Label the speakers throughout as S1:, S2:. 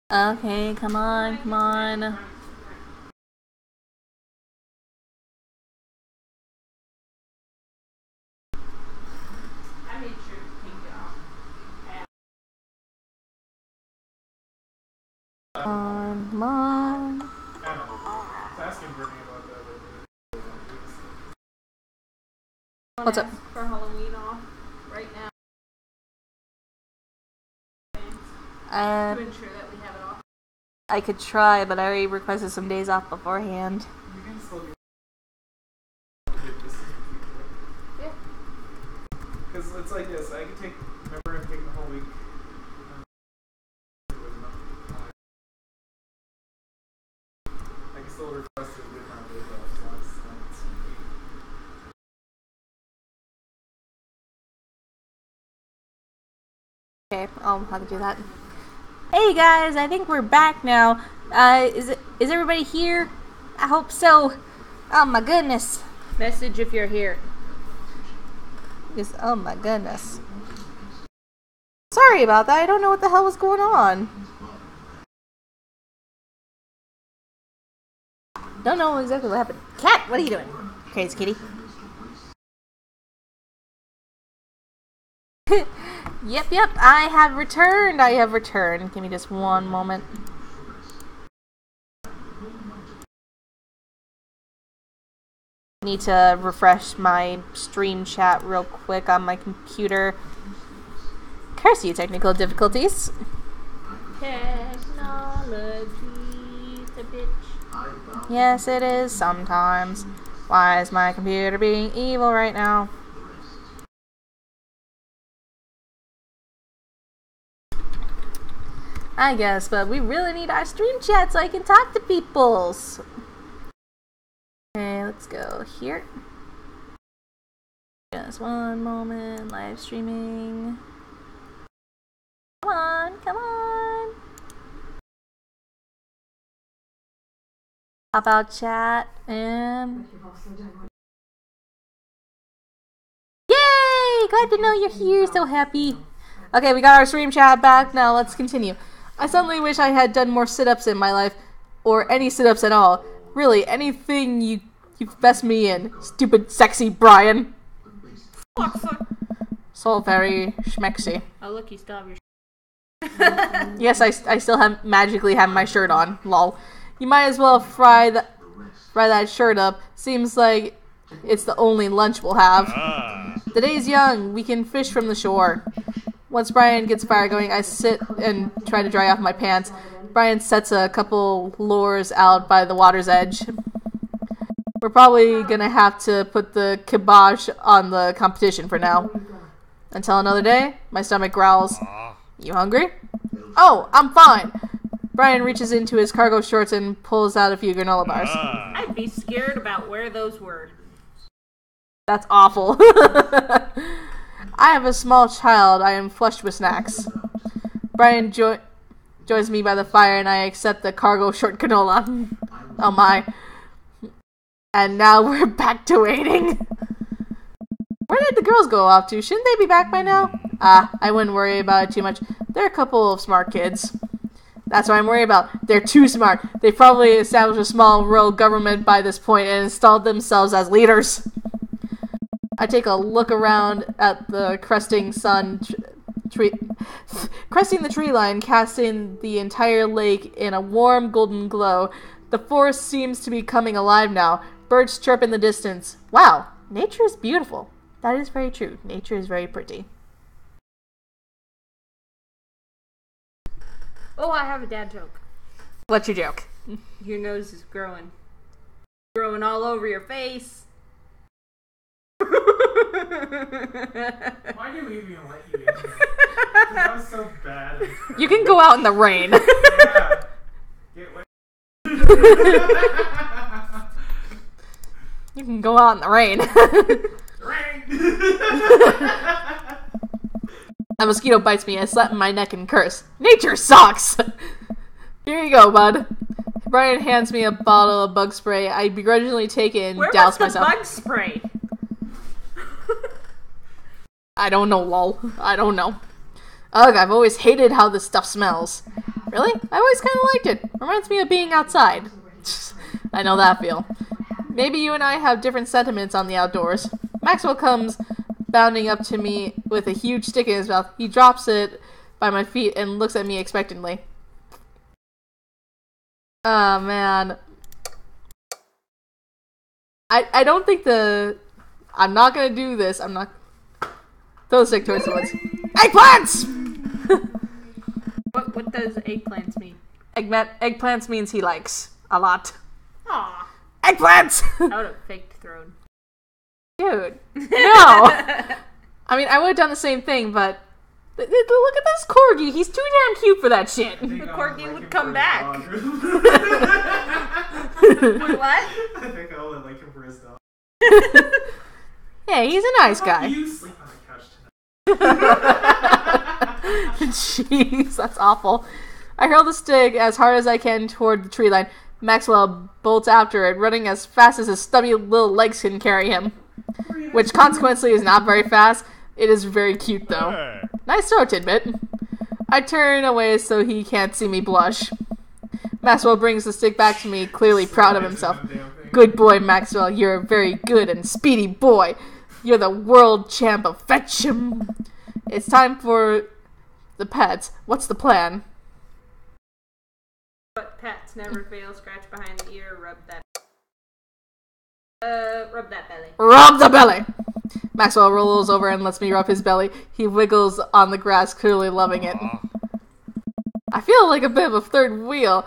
S1: Okay, come on, come on.
S2: I made sure to take it off.
S1: Come on, come on. What's up?
S2: For Halloween off right now. To ensure that we have it off.
S1: I could try, but I already requested some days off beforehand.
S3: You can still do
S2: Yeah.
S3: because it's like this. I could take. Remember, I'm taking the whole week. I can still request a good amount of days off. So that's
S1: Okay, I'll have to do that. Hey guys, I think we're back now. Is everybody here? I hope so. Oh my goodness.
S2: Message if you're here.
S1: Just, oh my goodness. Sorry about that. I don't know what the hell was going on. Don't know exactly what happened. Cat, what are you doing? Crazy kitty. Yep, I have returned. Give me just one moment. Need to refresh my stream chat real quick on my computer. Curse you, technical difficulties.
S2: Technology's a bitch.
S1: Yes, it is sometimes. Why is my computer being evil right now? I guess, but we really need our stream chat so I can talk to peoples. Okay, let's go here. Just one moment, live streaming. Come on, come on. Pop out chat and... Yay! Glad to know you're here, so happy. Okay, we got our stream chat back, now let's continue. I suddenly wish I had done more sit-ups in my life, or any sit-ups at all. Really, anything you've best me in. Stupid, sexy Brian. So very schmexy.
S2: Oh look, you still have your
S1: Yes, I still magically have my shirt on. Lol. You might as well fry that shirt up. Seems like it's the only lunch we'll have. The day's young. We can fish from the shore. Once Brian gets fire going, I sit and try to dry off my pants. Brian sets a couple lures out by the water's edge. We're probably gonna have to put the kibosh on the competition for now. Until another day, my stomach growls. You hungry? Oh, I'm fine. Brian reaches into his cargo shorts and pulls out a few granola bars.
S2: I'd be scared about where those were.
S1: That's awful. I have a small child. I am flushed with snacks. Brian joins me by the fire and I accept the cargo short granola. Oh my. And now we're back to waiting. Where did the girls go off to? Shouldn't they be back by now? I wouldn't worry about it too much. They're a couple of smart kids. That's what I'm worried about. They're too smart. They probably established a small rural government by this point and installed themselves as leaders. I take a look around at the cresting sun, cresting the tree line, casting the entire lake in a warm golden glow. The forest seems to be coming alive now. Birds chirp in the distance. Wow, nature is beautiful. That is very true. Nature is very pretty.
S2: Oh, I have a dad joke.
S1: What's your joke?
S2: Your nose is growing. Growing all over your face.
S3: Why do we even let you in here? 'Cause that was so bad.
S1: You can go out in the rain.
S3: Yeah. Get away.
S1: You can go out in the rain.
S3: Rain.
S1: A mosquito bites me. I slap my neck and curse. Nature sucks! Here you go, bud. Brian hands me a bottle of bug spray. I begrudgingly take it and douse
S2: Where was the
S1: myself.
S2: bug spray?
S1: I don't know, lol. I don't know. Ugh, I've always hated how this stuff smells. Really? I always kind of liked it. Reminds me of being outside. I know that feel. Maybe you and I have different sentiments on the outdoors. Maxwell comes bounding up to me with a huge stick in his mouth. He drops it by my feet and looks at me expectantly. Oh, man. I don't think I'm not gonna do this. I'm not... Throw the stick towards the woods. Eggplants!
S2: What does eggplants mean?
S1: Eggplants means he likes. A lot.
S2: Aw.
S1: Eggplants!
S2: I would have faked thrown.
S1: Dude. No! I mean, I would have done the same thing, but... Look at this corgi. He's too damn cute for that shit.
S2: The corgi would come back. Wait, what?
S3: I think I only like him for his dog.
S1: Yeah, he's a nice guy.
S3: You sleep on the couch tonight.
S1: Jeez, that's awful. I hurl the stick as hard as I can toward the tree line. Maxwell bolts after it, running as fast as his stubby little legs can carry him. Which consequently is not very fast. It is very cute, though. Nice throw, Tidbit. I turn away so he can't see me blush. Maxwell brings the stick back to me, clearly proud of himself. Good boy, Maxwell. You're a very good and speedy boy. You're the world champ of fetch 'em. It's time for the pets. What's the plan?
S2: But pets never fail. Scratch behind the ear. Rub that belly.
S1: Rub the belly! Maxwell rolls over and lets me rub his belly. He wiggles on the grass, clearly loving it. I feel like a bit of a third wheel.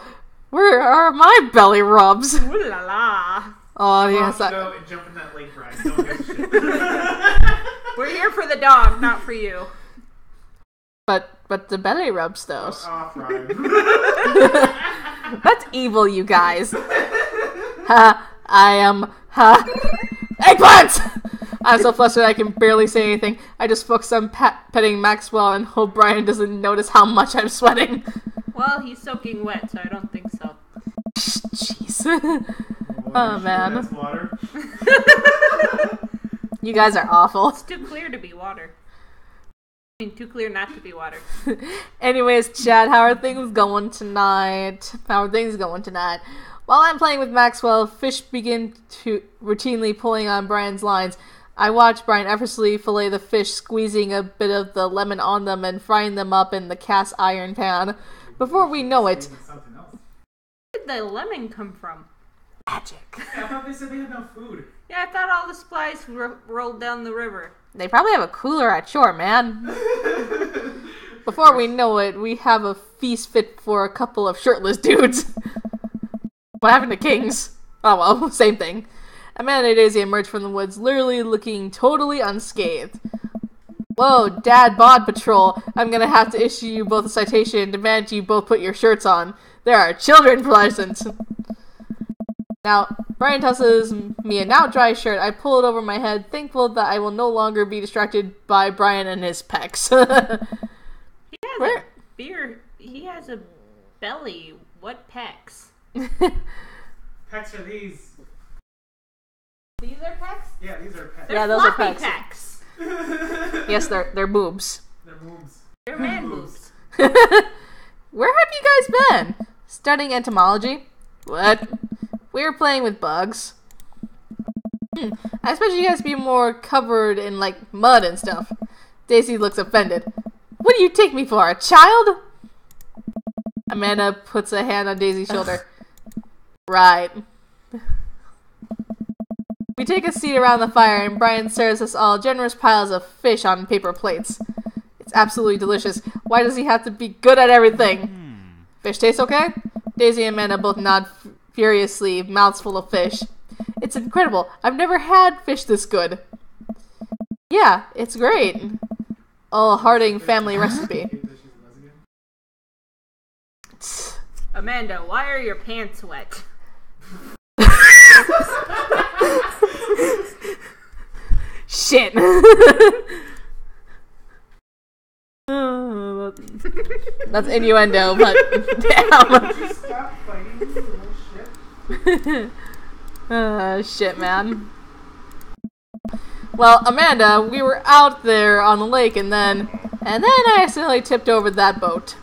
S1: Where are my belly rubs?
S2: Ooh la la.
S1: Oh, yes.
S3: Go and jump in that lake, Brian. Don't give a shit.
S2: We're here for the dog, not for you.
S1: But the belly rubs, though.
S3: Off, Brian.
S1: That's evil, you guys. Ha! I am... Ha! Eggplant! I'm so flustered I can barely say anything. I just focus on petting Maxwell and hope Brian doesn't notice how much I'm sweating.
S2: Well, he's soaking wet, so I don't think so.
S1: Jeez. Oh, man.
S3: That's water.
S1: You guys are awful.
S2: It's too clear to be water. I mean, too clear not to be water.
S1: Anyways, Chad, how are things going tonight? While I'm playing with Maxwell, fish begin to routinely pulling on Brian's lines. I watch Brian effortlessly fillet the fish, squeezing a bit of the lemon on them and frying them up in the cast iron pan. Before we know it...
S3: Something else.
S2: Where did the lemon come from?
S1: Magic.
S3: Yeah, I thought they said they had no food.
S2: Yeah, I thought all the supplies rolled down the river.
S1: They probably have a cooler at shore, man. Before we know it, we have a feast fit for a couple of shirtless dudes. What happened to kings? Oh well, same thing. Amanda and Daisy emerge from the woods, literally looking totally unscathed. Whoa, Dad Bod Patrol. I'm gonna have to issue you both a citation and demand you both put your shirts on. There are children present. Now, Brian tosses me a now dry shirt. I pull it over my head, thankful that I will no longer be distracted by Brian and his pecs.
S2: He has
S1: Where?
S2: a beard. He has a belly. What pecs?
S3: Pecs are these.
S2: These are pecs?
S3: Yeah, these are pecs.
S2: They're
S1: Yeah, those are
S2: floppy
S1: pecs.
S2: pecs.
S1: Yes, they're boobs.
S3: They're moves.
S2: They're man boobs.
S1: Where have you guys been? Studying entomology? What? We were playing with bugs. I expect you guys to be more covered in, like, mud and stuff. Daisy looks offended. What do you take me for, a child? Amanda puts a hand on Daisy's shoulder. Right. We take a seat around the fire, and Brian serves us all generous piles of fish on paper plates. It's absolutely delicious. Why does he have to be good at everything? Fish tastes okay? Daisy and Amanda both nod furiously, mouths full of fish. It's incredible. I've never had fish this good. Yeah, it's great. Oh, Harding family recipe.
S2: Amanda, why are your pants wet?
S1: Shit. That's innuendo, but damn.
S3: Stop fighting, you little shit.
S1: Shit, man. Well, Amanda, we were out there on the lake, and then I accidentally tipped over that boat.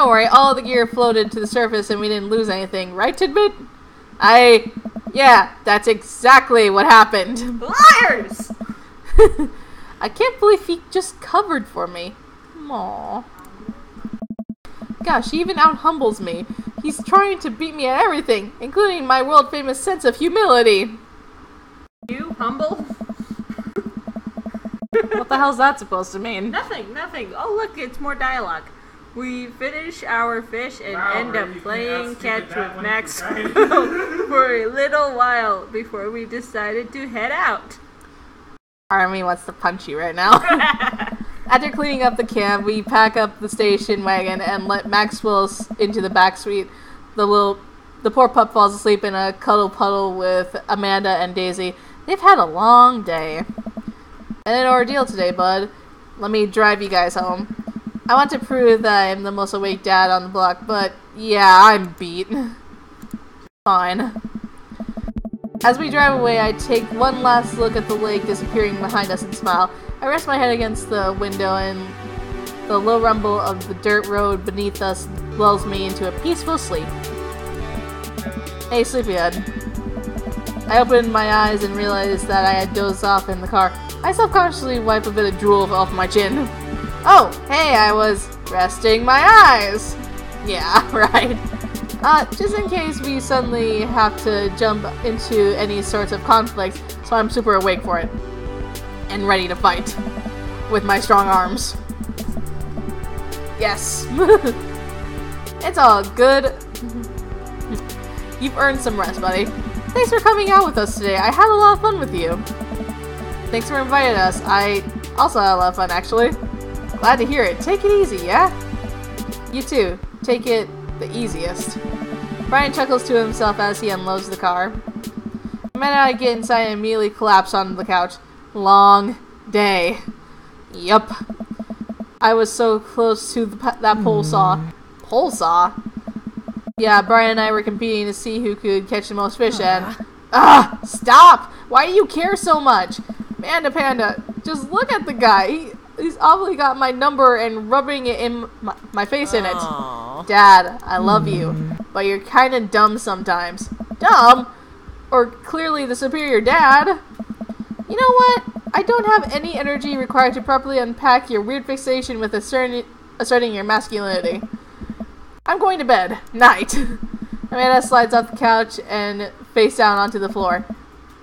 S1: Don't worry, all the gear floated to the surface and we didn't lose anything, right, Tidbit? Yeah, that's exactly what happened.
S2: Liars!
S1: I can't believe he just covered for me. Aww. Gosh, he even out-humbles me. He's trying to beat me at everything, including my world-famous sense of humility.
S2: You humble?
S1: What the hell's that supposed to mean?
S2: Nothing. Oh look, it's more dialogue. We finish our fish and end up playing catch with Max for a little while before we decided to head out.
S1: Army wants to punch you right now. After cleaning up the camp, we pack up the station wagon and let Maxwell into the back suite. The poor pup falls asleep in a cuddle puddle with Amanda and Daisy. They've had a long day. And an ordeal today, bud. Let me drive you guys home. I want to prove that I'm the most awake dad on the block, but yeah, I'm beat. Fine. As we drive away, I take one last look at the lake disappearing behind us and smile. I rest my head against the window and the low rumble of the dirt road beneath us lulls me into a peaceful sleep. Hey, sleepyhead. I opened my eyes and realized that I had dozed off in the car. I self-consciously wipe a bit of drool off my chin. Oh, hey, I was resting my eyes. Yeah, right. Just in case we suddenly have to jump into any sorts of conflict, so I'm super awake for it. And ready to fight. With my strong arms. Yes. It's all good. You've earned some rest, buddy. Thanks for coming out with us today. I had a lot of fun with you. Thanks for inviting us. I also had a lot of fun, actually. Glad to hear it. Take it easy, yeah? You too. Take it the easiest. Brian chuckles to himself as he unloads the car. Amanda and I get inside and immediately collapse onto the couch. Long day. Yup. I was so close to that pole saw. Pole saw? Yeah, Brian and I were competing to see who could catch the most fish and... Stop! Why do you care so much? Amanda Panda, just look at the guy. He's obviously got my number and rubbing it in my face in it.
S4: Aww.
S1: Dad, I love you, but you're kind of dumb sometimes. Dumb? Or clearly the superior dad. You know what? I don't have any energy required to properly unpack your weird fixation with asserting your masculinity. I'm going to bed. Night. Amanda slides off the couch and face down onto the floor.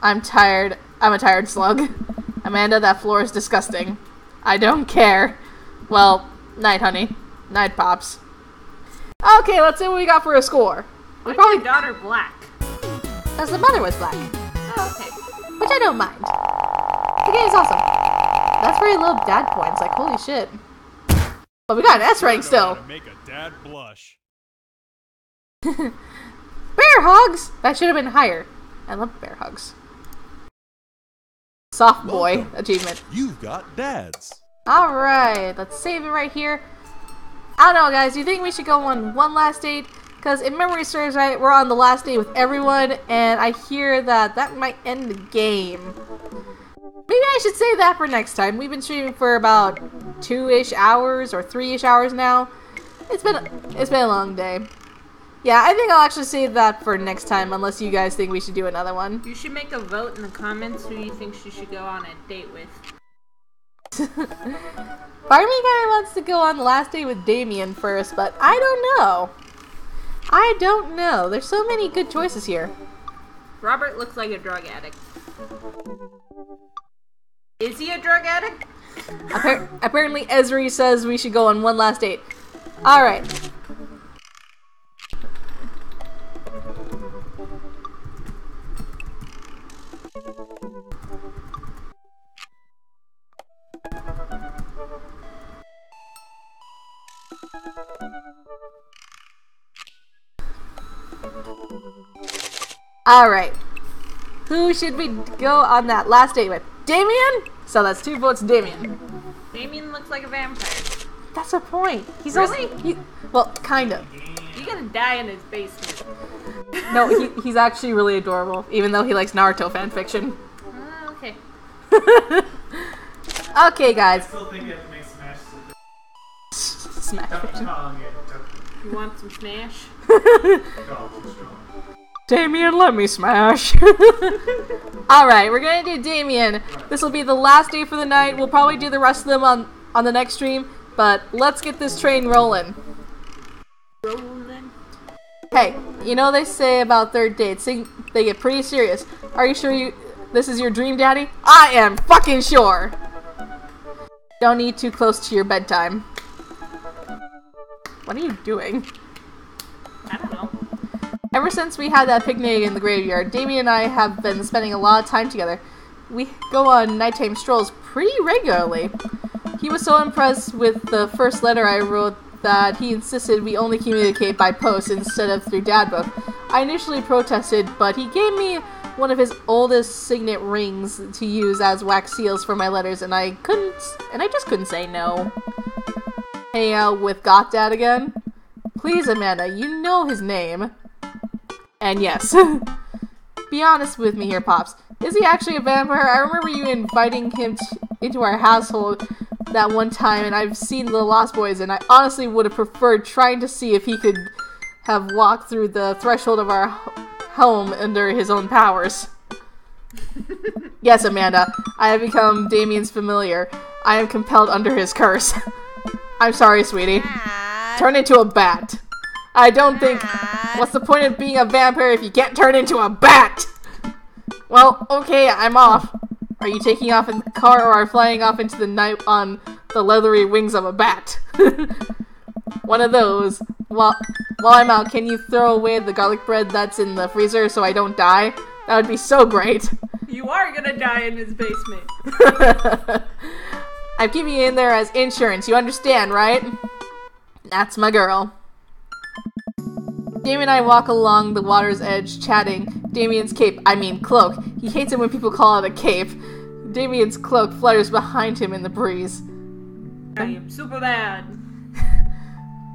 S1: I'm tired. I'm a tired slug. Amanda, that floor is disgusting. I don't care. Well, night, honey. Night, Pops. Okay, let's see what we got for a score.
S2: Why is your daughter black?
S1: Because the mother was black.
S2: Oh, okay.
S1: Which I don't mind. The game's awesome. That's very low dad points, like holy shit. But we got an S rank still.
S4: Make a dad blush.
S1: Bear hugs! That should have been higher. I love bear hugs. Soft boy achievement.
S4: You've got dads.
S1: Alright, let's save it right here. I don't know, guys. Do you think we should go on one last date? Because if memory serves right, we're on the last date with everyone, and I hear that might end the game. Maybe I should save that for next time. We've been streaming for about 2-ish hours or 3-ish hours now. It's been a long day. Yeah, I think I'll actually save that for next time, unless you guys think we should do another one.
S2: You should make a vote in the comments who you think she should go on a date with.
S1: Part of me kind of wants to go on the last date with Damien first, but I don't know. I don't know. There's so many good choices here.
S2: Robert looks like a drug addict. Is he a drug addict?
S1: Apparently Esri says we should go on one last date. Alright. Alright. Who should we go on that last date with? Damien? So that's 2 votes Damien.
S2: Damien looks like a vampire.
S1: That's the point. He's
S2: Really?
S1: well, kind of.
S2: You're gonna die in his basement.
S1: No, he's actually really adorable, even though he likes Naruto fanfiction.
S2: Okay.
S1: Okay,
S3: I
S1: guys.
S3: still think you have to make Smash.
S1: Smash fiction.
S3: Oh, yeah.
S2: You want some smash?
S1: Damien, let me smash. Alright, we're gonna do Damien. This will be the last day for the night. We'll probably do the rest of them on the next stream, but let's get this train rolling.
S2: Rolling.
S1: Hey, you know they say about third dates, they get pretty serious. Are you sure this is your dream, Daddy? I am fucking sure! Don't eat too close to your bedtime. What are you doing?
S2: I don't know.
S1: Ever since we had that picnic in the graveyard, Damien and I have been spending a lot of time together. We go on nighttime strolls pretty regularly. He was so impressed with the first letter I wrote that he insisted we only communicate by post instead of through Dadbook. I initially protested, but he gave me one of his oldest signet rings to use as wax seals for my letters, and I just couldn't say no. Hang out with Goth Dad again? Please, Amanda, you know his name. And yes. Be honest with me here, Pops. Is he actually a vampire? I remember you inviting him into our household that one time, and I've seen the Lost Boys, and I honestly would have preferred trying to see if he could have walked through the threshold of our home under his own powers. Yes, Amanda, I have become Damien's familiar. I am compelled under his curse. I'm sorry, sweetie. Turn into a bat. I don't think... What's the point of being a vampire if you can't turn into a bat? Well, okay, I'm off. Are you taking off in the car or are flying off into the night on the leathery wings of a bat? One of those. While I'm out, can you throw away the garlic bread that's in the freezer so I don't die? That would be so great.
S2: You are gonna die in his basement.
S1: I'm keeping you in there as insurance, you understand, right? That's my girl. Damien and I walk along the water's edge, chatting. Damien's cloak. He hates it when people call it a cape. Damien's cloak flutters behind him in the breeze.
S2: I am super bad.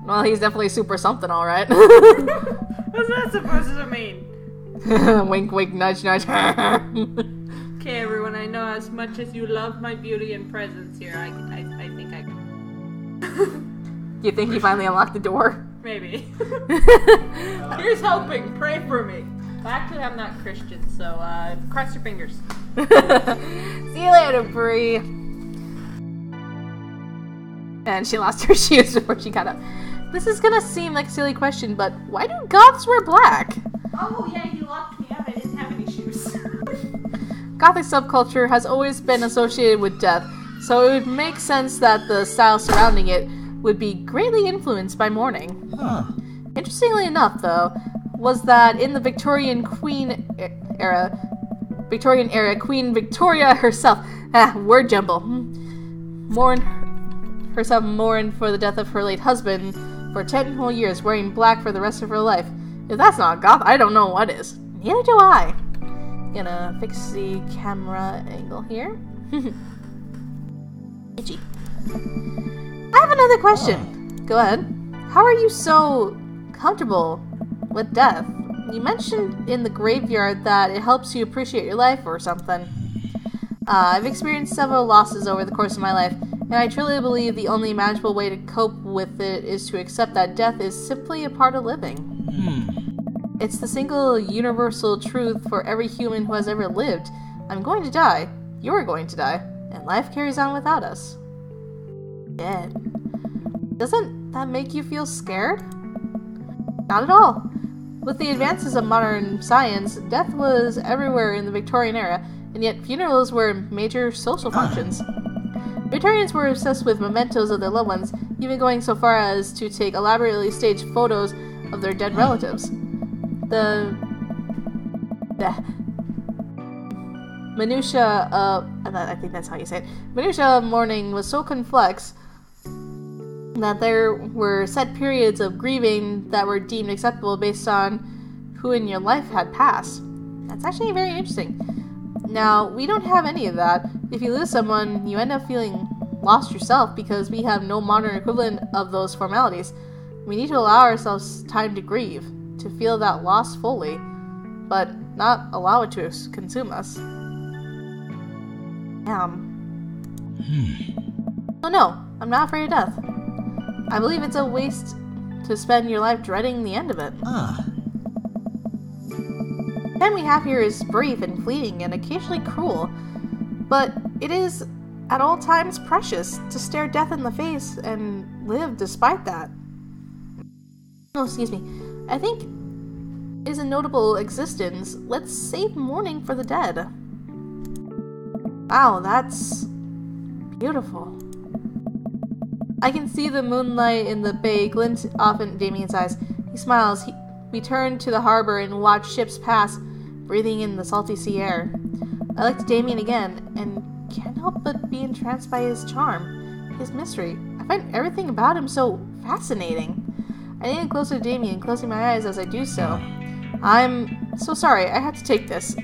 S1: Well, he's definitely super something, alright.
S2: What's that supposed to mean?
S1: Wink, wink, nudge, nudge.
S2: Okay, everyone, I know as much as you love my beauty and presence here, I think I can.
S1: You think he finally unlocked the door?
S2: Maybe. Here's hoping. Pray for me. Well, actually, I'm not Christian, so cross your fingers.
S1: See you later, Bree. And she lost her shoes before she got up. This is gonna seem like a silly question, but why do goths wear black?
S2: Oh, yeah, you locked me out. I didn't have any shoes.
S1: Gothic subculture has always been associated with death, so it would make sense that the style surrounding it would be greatly influenced by mourning.
S4: Huh.
S1: Interestingly enough, though, was that in the Victorian era, Queen Victoria herself, word jumble, mourned for the death of her late husband for 10 whole years, wearing black for the rest of her life. If that's not goth, I don't know what is. Neither do I. Gonna fix the camera angle here. Itchy. I have another question. Go ahead. How are you so comfortable with death? You mentioned in the graveyard that it helps you appreciate your life or something. I've experienced several losses over the course of my life, and I truly believe the only manageable way to cope with it is to accept that death is simply a part of living. It's the single universal truth for every human who has ever lived. I'm going to die. You're going to die. And life carries on without us. Dead. Doesn't that make you feel scared? Not at all. With the advances of modern science, death was everywhere in the Victorian era, and yet funerals were major social functions. Victorians were obsessed with mementos of their loved ones, even going so far as to take elaborately staged photos of their dead relatives. The minutia of, I think that's how you say it, minutia of mourning was so complex that there were set periods of grieving that were deemed acceptable based on who in your life had passed. That's actually very interesting. Now, we don't have any of that. If you lose someone, you end up feeling lost yourself because we have no modern equivalent of those formalities. We need to allow ourselves time to grieve, to feel that loss fully, but not allow it to consume us. Oh no, I'm not afraid of death. I believe it's a waste to spend your life dreading the end of it. The time we have here is brief and fleeting and occasionally cruel, but it is at all times precious to stare death in the face and live despite that. Oh, excuse me. I think it is a notable existence. Let's save mourning for the dead. Wow, that's beautiful. I can see the moonlight in the bay glint off in Damien's eyes. He smiles. We turn to the harbor and watch ships pass, breathing in the salty sea air. I look to Damien again, and can't help but be entranced by his charm, his mystery. I find everything about him so fascinating. I lean closer to Damien, closing my eyes as I do so. I'm so sorry, I had to take this.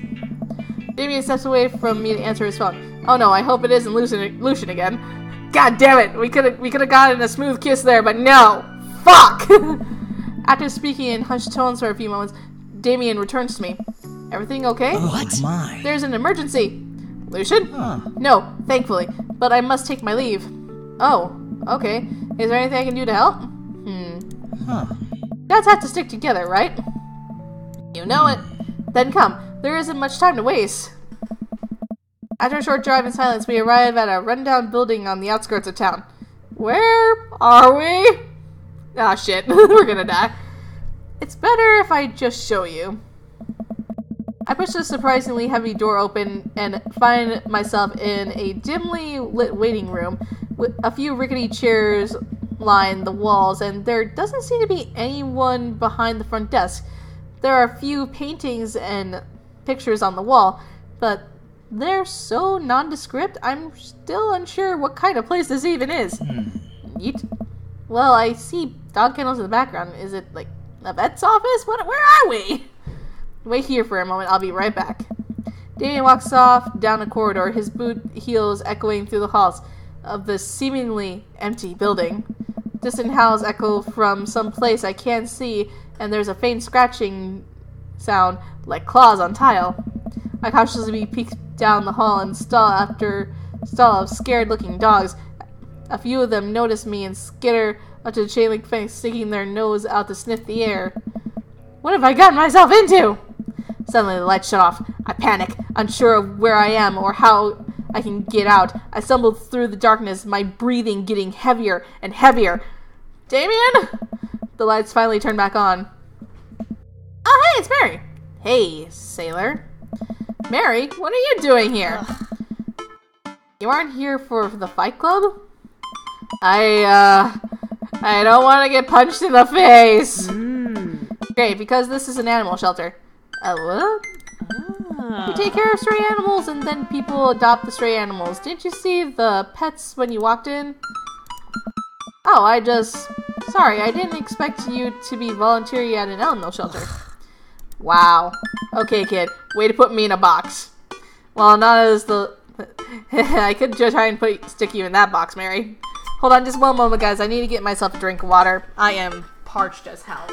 S1: Damien steps away from me to answer his phone. Oh no, I hope it isn't Lucian again. God damn it, we could have gotten a smooth kiss there, but no! Fuck! After speaking in hushed tones for a few moments, Damien returns to me. Everything okay?
S5: What? My.
S1: There's an emergency. Lucian? No, thankfully, but I must take my leave. Oh, okay. Is there anything I can do to help? Dads have to stick together, right? You know it. Then come. There isn't much time to waste. After a short drive in silence, we arrive at a rundown building on the outskirts of town. Where are we? Ah, shit. We're gonna die. It's better if I just show you. I push the surprisingly heavy door open and find myself in a dimly lit waiting room with a few rickety chairs line the walls, and there doesn't seem to be anyone behind the front desk. There are a few paintings and pictures on the wall, but they're so nondescript, I'm still unsure what kind of place this even is. Yeet. Well, I see dog kennels in the background. Is it like a vet's office? Where are we? Wait here for a moment, I'll be right back. Damien walks off down a corridor, his boot heels echoing through the halls of the seemingly empty building. Distant howls echo from some place I can't see, and there's a faint scratching sound like claws on tile. I cautiously peek down the hall and stall of scared-looking dogs. A few of them notice me and skitter up to the chain-link fence, sticking their nose out to sniff the air. What have I gotten myself into? Suddenly the lights shut off. I panic, unsure of where I am or how I can get out. I stumble through the darkness, my breathing getting heavier and heavier. Damien? The lights finally turn back on. Oh, hey, it's Mary. Hey, sailor. Mary, what are you doing here? You aren't here for the fight club? I don't want to get punched in the face. Great, because this is an animal shelter. What? We take care of stray animals and then people adopt the stray animals. Didn't you see the pets when you walked in? Oh, sorry, I didn't expect you to be volunteering at an animal shelter. Wow. Okay, kid, way to put me in a box. Well, not as the... I could just try and stick you in that box, Mary. Hold on just one moment, guys. I need to get myself a drink of water. I am parched as hell.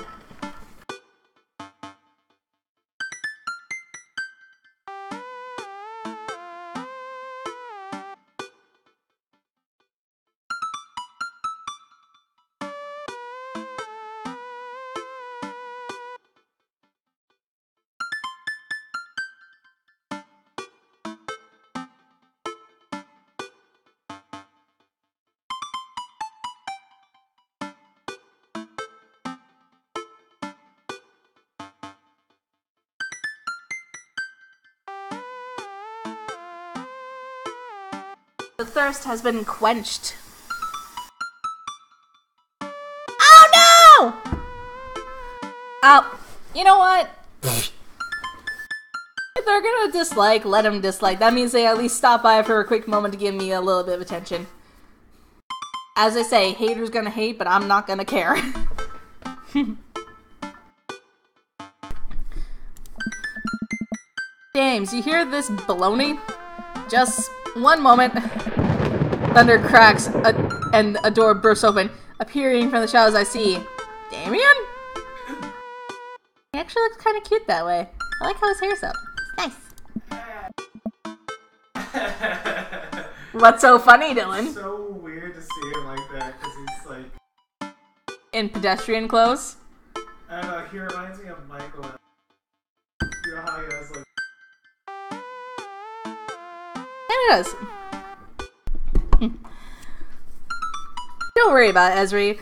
S1: The thirst has been quenched. Oh no! Oh, you know what? If they're gonna dislike, let them dislike. That means they at least stop by for a quick moment to give me a little bit of attention. As I say, haters gonna hate, but I'm not gonna care. James, you hear this baloney? Just one moment. Thunder cracks and a door bursts open. Appearing from the shadows I see Damien? He actually looks kind of cute that way. I like how his hair's up. It's nice. What's so funny, Dylan?
S3: It's so weird to see him like that, because he's like...
S1: in pedestrian clothes.
S3: And he reminds me of Michael. You know how he has like.
S1: And it does. Don't worry about it, Esri.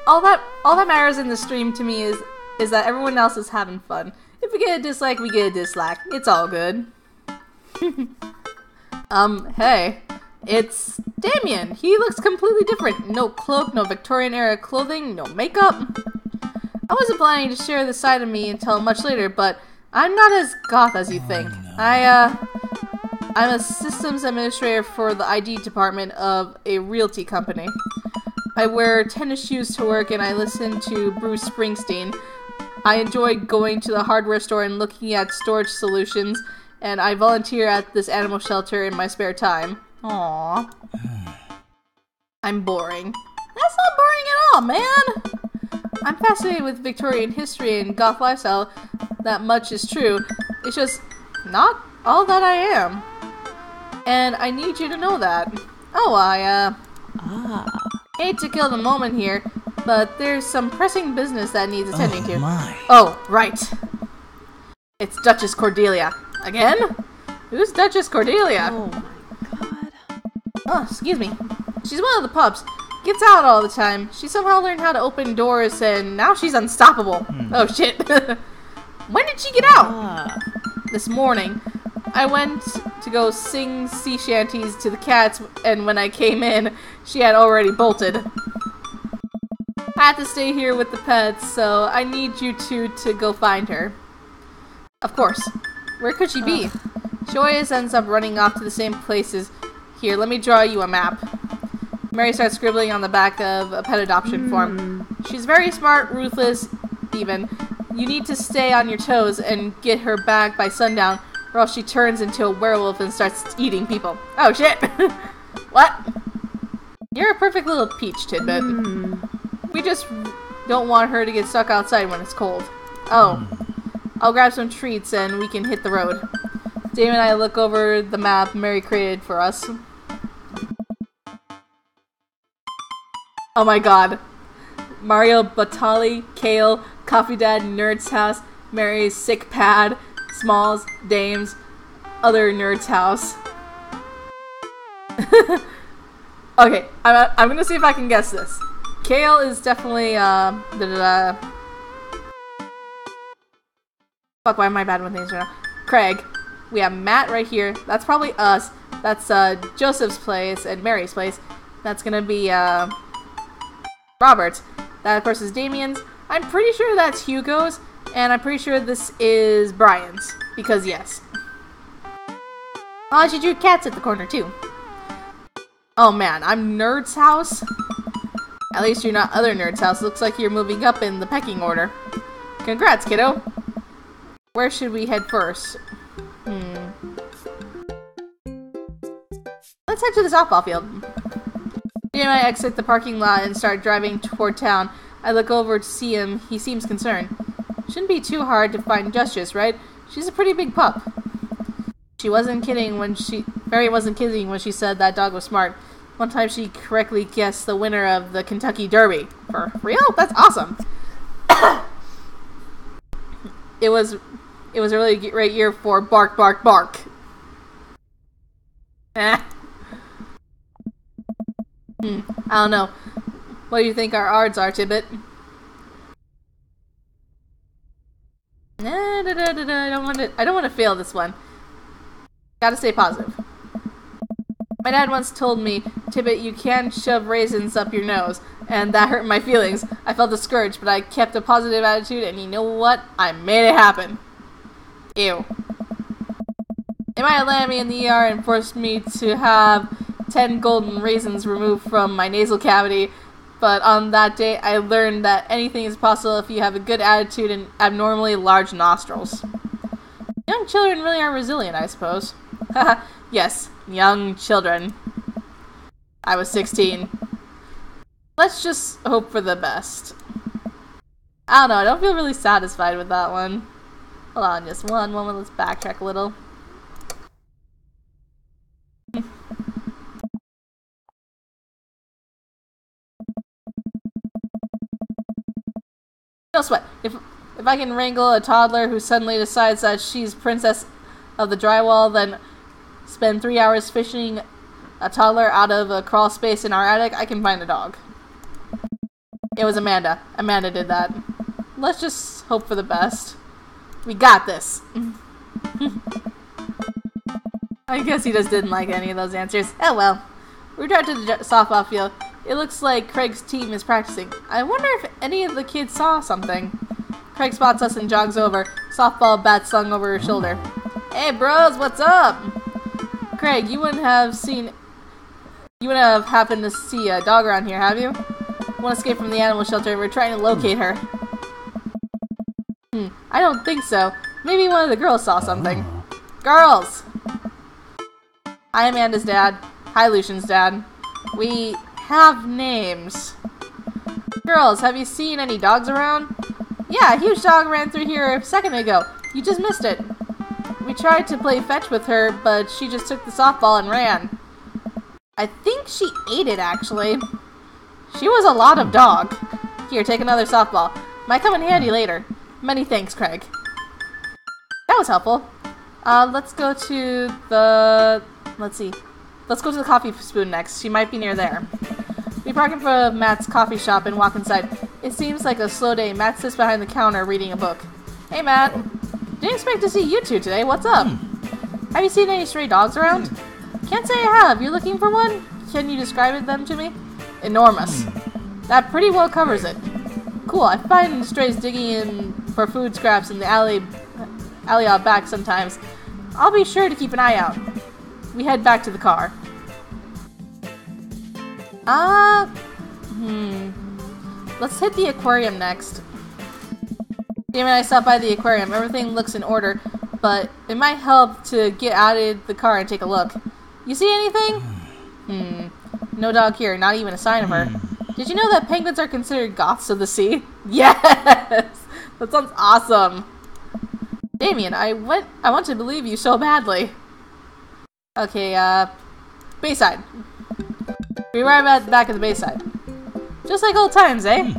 S1: All that matters in the stream to me is that everyone else is having fun. If we get a dislike, we get a dislike. It's all good. Hey. It's Damien. He looks completely different. No cloak, no Victorian era clothing, no makeup. I wasn't planning to share this side of me until much later, but I'm not as goth as you think. I'm a systems administrator for the ID department of a realty company. I wear tennis shoes to work and I listen to Bruce Springsteen. I enjoy going to the hardware store and looking at storage solutions, and I volunteer at this animal shelter in my spare time. Aww. I'm boring. That's not boring at all, man! I'm fascinated with Victorian history and goth lifestyle. That much is true. It's just not all that I am. And I need you to know that. Oh, hate to kill the moment here, but there's some pressing business that needs attending to.
S5: My.
S1: Oh, right. It's Duchess Cordelia. Again? Who's Duchess Cordelia?
S5: Oh my god.
S1: Oh, excuse me. She's one of the pups. Gets out all the time. She somehow learned how to open doors and now she's unstoppable. Oh shit. When did she get out? This morning. I went to go sing sea shanties to the cats, and when I came in, she had already bolted. I have to stay here with the pets, so I need you two to go find her. Of course. Where could she be? She always ends up running off to the same places. Here, let me draw you a map. Mary starts scribbling on the back of a pet adoption form. She's very smart, ruthless, even. You need to stay on your toes and get her back by sundown, or else she turns into a werewolf and starts eating people. Oh shit! What? You're a perfect little peach, Tidbit. We just don't want her to get stuck outside when it's cold. Oh. I'll grab some treats and we can hit the road. Dave and I look over the map Mary created for us. Oh my god. Mario Batali, Kale, Coffee Dad, Nerd's House, Mary's Sick Pad, Smalls, Dames, other Nerd's House. Okay, I'm gonna see if I can guess this. Kale is definitely, Fuck, why am I bad with names right now? Craig. We have Matt right here. That's probably us. That's, Joseph's place and Mary's place. That's gonna be, Robert's. That, of course, is Damien's. I'm pretty sure that's Hugo's, and I'm pretty sure this is Brian's. Because, yes. Oh, she drew cats at the corner, too. Oh, man. I'm Nerd's house? At least you're not other Nerd's house. Looks like you're moving up in the pecking order. Congrats, kiddo. Where should we head first? Let's head to the softball field. He and I exit the parking lot and start driving toward town. I look over to see him. He seems concerned. Shouldn't be too hard to find Justice, right? She's a pretty big pup. She wasn't kidding when Mary wasn't kidding when she said that dog was smart. One time she correctly guessed the winner of the Kentucky Derby. For real? That's awesome. It was a really great year for Bark, Bark, Bark. I don't know. What do you think our odds are, Tidbit? I don't want to fail this one. Gotta stay positive. My dad once told me, Tidbit, you can't shove raisins up your nose, and that hurt my feelings. I felt discouraged, but I kept a positive attitude, and you know what? I made it happen. Ew. They might have landed me in the ER and forced me to have 10 golden raisins removed from my nasal cavity, but on that day I learned that anything is possible if you have a good attitude and abnormally large nostrils. Young children really are resilient, I suppose. Haha, yes, young children. I was 16. Let's just hope for the best. I don't know, I don't feel really satisfied with that one. Hold on, just one moment, let's backtrack a little. No sweat. If I can wrangle a toddler who suddenly decides that she's princess of the drywall, then spend 3 hours fishing a toddler out of a crawl space in our attic, I can find a dog. It was Amanda. Amanda did that. Let's just hope for the best. We got this. I guess he just didn't like any of those answers. Oh well. We drive to the softball field. It looks like Craig's team is practicing. I wonder if any of the kids saw something. Craig spots us and jogs over, softball bat slung over his shoulder. Hey bros, what's up? Craig, you wouldn't have happened to see a dog around here, have you? Want to escape from the animal shelter? We're trying to locate her. I don't think so. Maybe one of the girls saw something. Girls! Hi, Amanda's dad. Hi, Lucian's dad. We have names. Girls, have you seen any dogs around? Yeah, a huge dog ran through here a second ago. You just missed it. We tried to play fetch with her, but she just took the softball and ran. I think she ate it, actually. She was a lot of dog. Here, take another softball. Might come in handy later. Many thanks, Craig. That was helpful. Let's go to the... Let's see. Let's go to the coffee spoon next. She might be near there. We park in front of Matt's coffee shop and walk inside. It seems like a slow day. Matt sits behind the counter reading a book. Hey, Matt. Didn't expect to see you two today. What's up? Have you seen any stray dogs around? Can't say I have. You're looking for one? Can you describe them to me? Enormous. That pretty well covers it. Cool. I find strays digging in for food scraps in the alley out back sometimes. I'll be sure to keep an eye out. We head back to the car. Let's hit the aquarium next. Damon and I stopped by the aquarium. Everything looks in order, but it might help to get out of the car and take a look. You see anything? No dog here, not even a sign of her. Did you know that penguins are considered goths of the sea? Yes! That sounds awesome. Damien, I want to believe you so badly. Okay, Bayside. We arrive at the back of the Bayside. Just like old times, eh?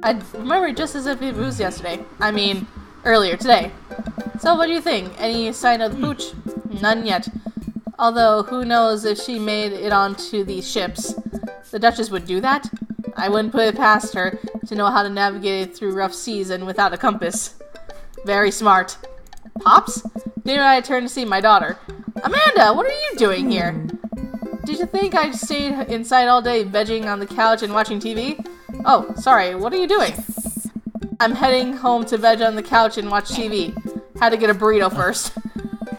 S1: I remember it just as if it was yesterday. I mean, earlier today. So what do you think? Any sign of the pooch? None yet. Although, who knows if she made it onto these ships. The Duchess would do that? I wouldn't put it past her to know how to navigate it through rough seas and without a compass. Very smart. Pops? Dana and I turned to see my daughter. Amanda, what are you doing here? Did you think I stayed inside all day vegging on the couch and watching TV? Oh, sorry, what are you doing? I'm heading home to veg on the couch and watch TV. Had to get a burrito first.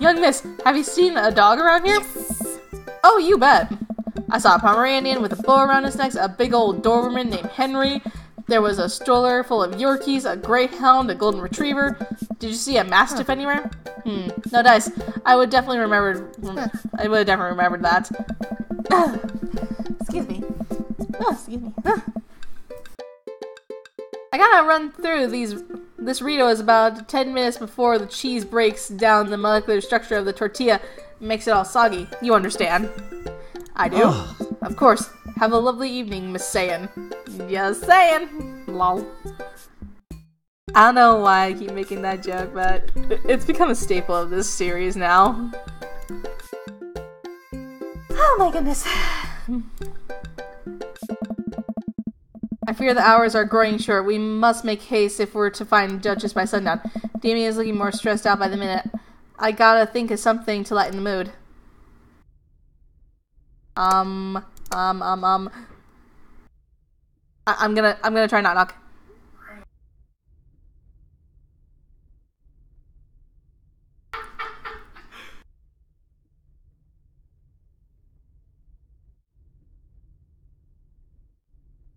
S1: Young miss, have you seen a dog around here? Oh, you bet. I saw a Pomeranian with a bow around his neck, a big old Doberman named Henry. There was a stroller full of Yorkies, a Greyhound, a Golden Retriever. Did you see a Mastiff anywhere? No dice. I would definitely remember that. Excuse me. Oh, excuse me. I gotta run through these. This Rito is about 10 minutes before the cheese breaks down the molecular structure of the tortilla and makes it all soggy. You understand. I do. Of course. Have a lovely evening, Miss Sayin. Just saying. Lol. I don't know why I keep making that joke, but it's become a staple of this series now. Oh my goodness. I fear the hours are growing short. We must make haste if we're to find Duchess by sundown. Damien is looking more stressed out by the minute. I gotta think of something to lighten the mood. I'm gonna try not knock.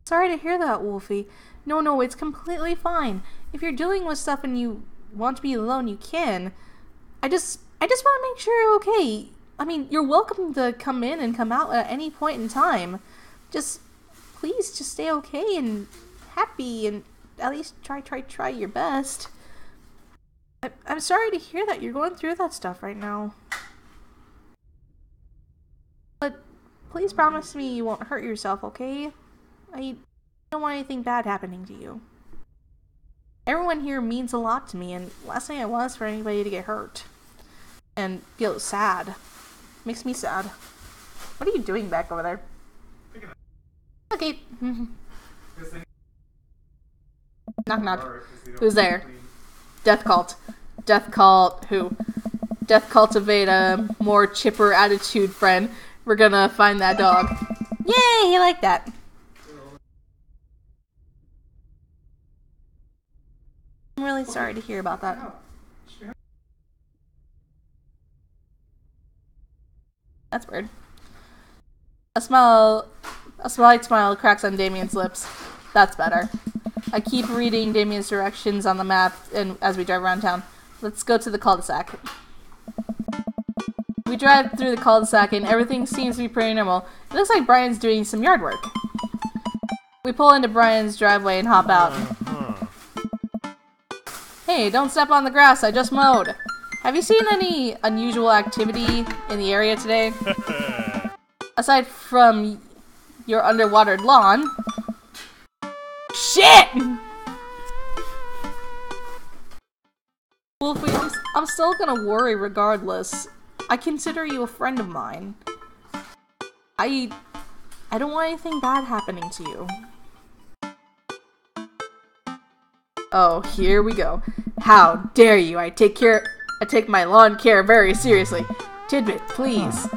S1: Sorry to hear that, Wolfie. No, it's completely fine. If you're dealing with stuff and you want to be alone, you can. I just want to make sure you're okay. I mean, you're welcome to come in and come out at any point in time. Please just stay okay and happy and at least try your best. I'm sorry to hear that you're going through that stuff right now. But please promise me you won't hurt yourself, okay? I don't want anything bad happening to you. Everyone here means a lot to me, and last thing I want is for anybody to get hurt. And feel sad. Makes me sad. What are you doing back over there? Okay. Knock knock. Who's there? Death cult. Death cult who? Death cultivate a more chipper attitude friend. We're gonna find that dog. Yay, he liked that. I'm really sorry to hear about that. That's weird. A slight smile cracks on Damien's lips. That's better. I keep reading Damien's directions on the map and as we drive around town. Let's go to the cul-de-sac. We drive through the cul-de-sac and everything seems to be pretty normal. It looks like Brian's doing some yard work. We pull into Brian's driveway and hop out. Hey, don't step on the grass, I just mowed. Have you seen any unusual activity in the area today? Aside from your underwatered lawn. Shit! Wolfie, I'm still gonna worry regardless. I consider you a friend of mine. I don't want anything bad happening to you. Oh, here we go. How dare you! I take my lawn care very seriously. Tidbit, please.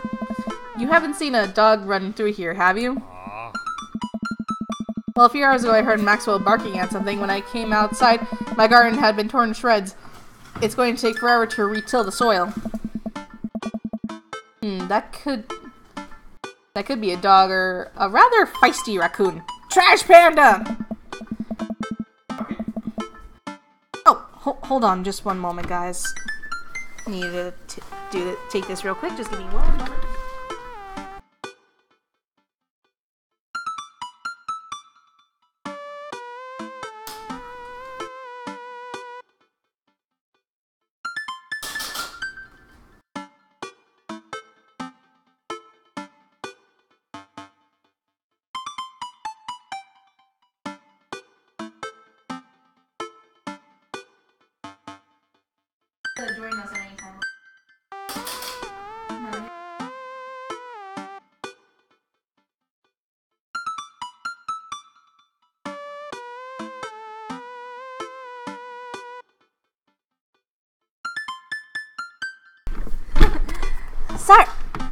S1: You haven't seen a dog run through here, have you? Well, a few hours ago I heard Maxwell barking at something. When I came outside, my garden had been torn to shreds. It's going to take forever to re-till the soil. That could be a dog or a rather feisty raccoon. Trash panda! Oh, hold on just one moment, guys. I need to take this real quick. Just give me one moment. Join us at any time.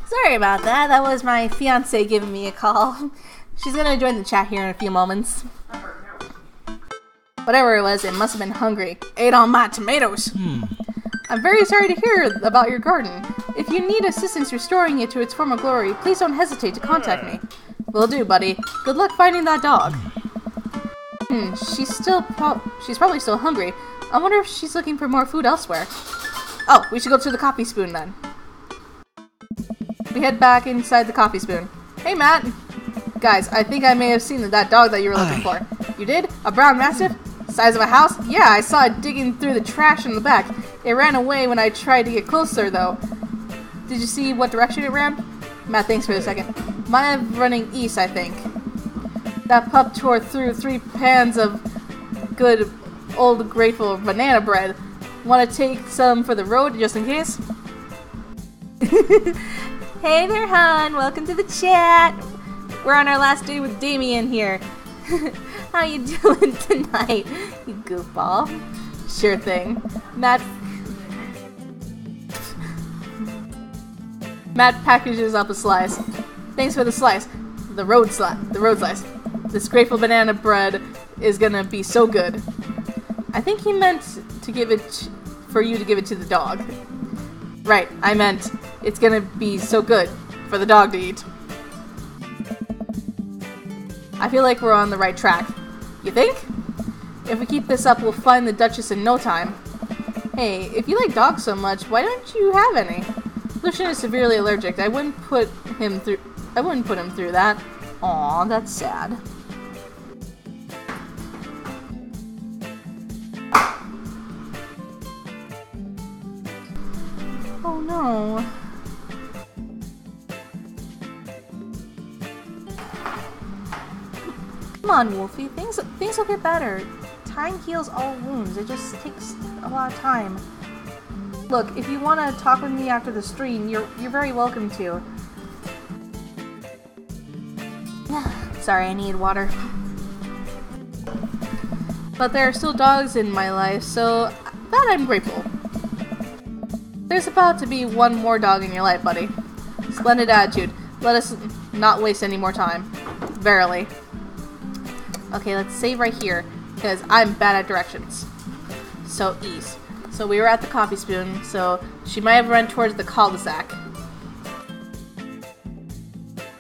S1: Sorry about that. That was my fiance giving me a call. She's gonna join the chat here in a few moments. Whatever it was, it must have been hungry. Ate all my tomatoes. I'm very sorry to hear about your garden. If you need assistance restoring it to its former glory, please don't hesitate to contact me. Will do, buddy. Good luck finding that dog. She's probably still hungry. I wonder if she's looking for more food elsewhere. Oh, we should go to the coffee spoon then. We head back inside the coffee spoon. Hey, Matt. Guys, I think I may have seen that dog that you were looking for. You did? A brown mastiff? Size of a house? Yeah, I saw it digging through the trash in the back. It ran away when I tried to get closer, though. Did you see what direction it ran? Matt, thanks for the second. Might have running east, I think. That pup tore through 3 pans of good, old, grateful banana bread. Want to take some for the road, just in case? Hey there, hon. Welcome to the chat. We're on our last day with Damien here. How you doing tonight, you goofball? Sure thing. Matt packages up a slice. Thanks for the slice. The road slice. This grateful banana bread is gonna be so good. I think he meant to give it for you to give it to the dog. Right, I meant it's gonna be so good for the dog to eat. I feel like we're on the right track. You think? If we keep this up, we'll find the Duchess in no time. Hey, if you like dogs so much, why don't you have any? Lucian is severely allergic. I wouldn't put him through that. Aw, that's sad. Oh no. Come on, Wolfie. Things will get better. time heals all wounds. It just takes a lot of time. Look, if you want to talk with me after the stream, you're very welcome to. Sorry, I need water. But there are still dogs in my life, so that I'm grateful. There's about to be one more dog in your life, buddy. Splendid attitude. Let us not waste any more time. Verily. Okay, let's save right here, because I'm bad at directions. So, east. So we were at the Coffee Spoon, so she might have run towards the cul-de-sac.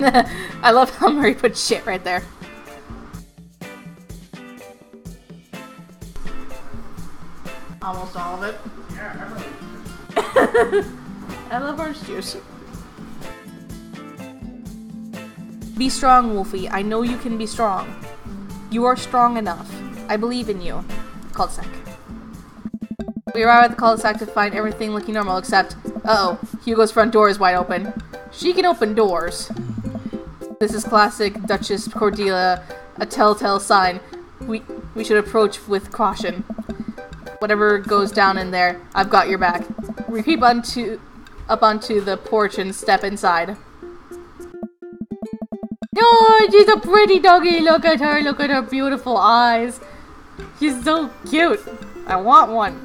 S1: I love how Murray put shit right there. Almost all of it.
S3: Yeah, I really.
S1: I love orange juice. Be strong, Wolfie. I know you can be strong. You are strong enough. I believe in you. Cul-de-sac. We arrive at the cul-de-sac to find everything looking normal except, uh-oh, Hugo's front door is wide open. She can open doors. This is classic Duchess Cordelia, a telltale sign. We should approach with caution. Whatever goes down in there, I've got your back. We creep up onto the porch and step inside. Oh, she's a pretty doggy. Look at her beautiful eyes. She's so cute. I want one.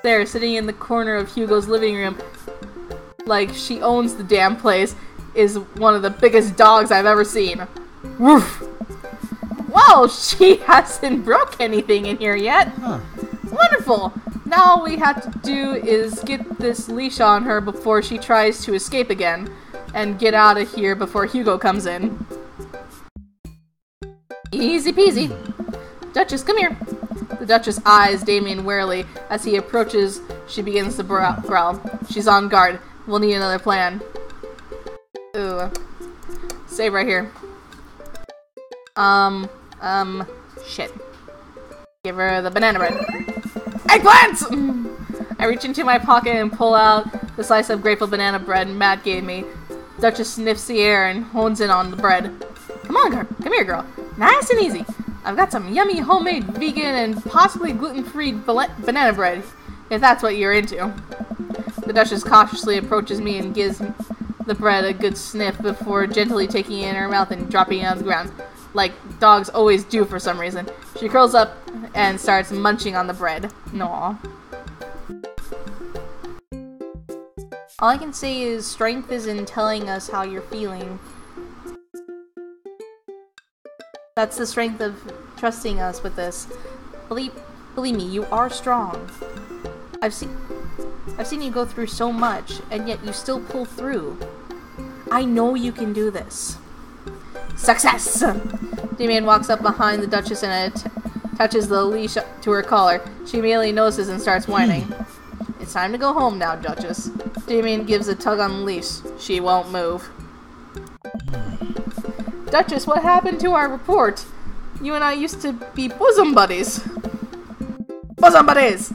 S1: There, sitting in the corner of Hugo's living room, like she owns the damn place, is one of the biggest dogs I've ever seen. Woof! Well, she hasn't broke anything in here yet. Huh. Wonderful! Now all we have to do is get this leash on her before she tries to escape again, and get out of here before Hugo comes in. Easy peasy. Duchess, come here. The Duchess eyes Damien warily. As he approaches, she begins to growl. She's on guard. We'll need another plan. Ooh. Save right here. Shit. Give her the banana bread. Eggplants! I reach into my pocket and pull out the slice of grateful banana bread Matt gave me. Duchess sniffs the air and hones in on the bread. Come on, girl. Come here, girl. Nice and easy. I've got some yummy homemade vegan and possibly gluten-free banana bread, if that's what you're into. The Duchess cautiously approaches me and gives the bread a good sniff before gently taking it in her mouth and dropping it on the ground, like dogs always do for some reason. She curls up and starts munching on the bread. Aww. All I can say is strength is in telling us how you're feeling. That's the strength of trusting us with this. Believe me, you are strong. I've seen you go through so much, and yet you still pull through. I know you can do this. Success! Damien walks up behind the Duchess and touches the leash to her collar. She immediately notices and starts whining. It's time to go home now, Duchess. Damien gives a tug on the leash. She won't move. Duchess, what happened to our report? You and I used to be bosom buddies. Bosom buddies!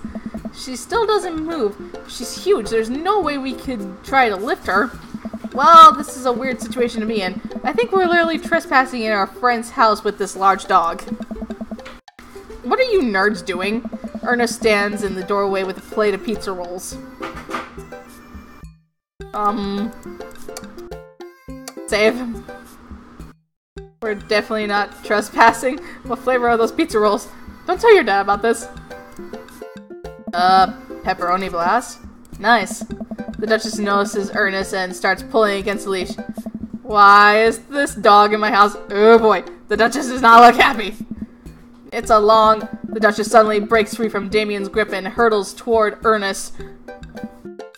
S1: She still doesn't move. She's huge. There's no way we could try to lift her. Well, this is a weird situation to be in. I think we're literally trespassing in our friend's house with this large dog. What are you nerds doing? Ernest stands in the doorway with a plate of pizza rolls. Save. We're definitely not trespassing. What flavor are those pizza rolls? Don't tell your dad about this. Pepperoni blast? Nice. The Duchess notices Ernest and starts pulling against the leash. Why is this dog in my house? Oh boy, the Duchess does not look happy. It's a long... The Duchess suddenly breaks free from Damien's grip and hurtles toward Ernest.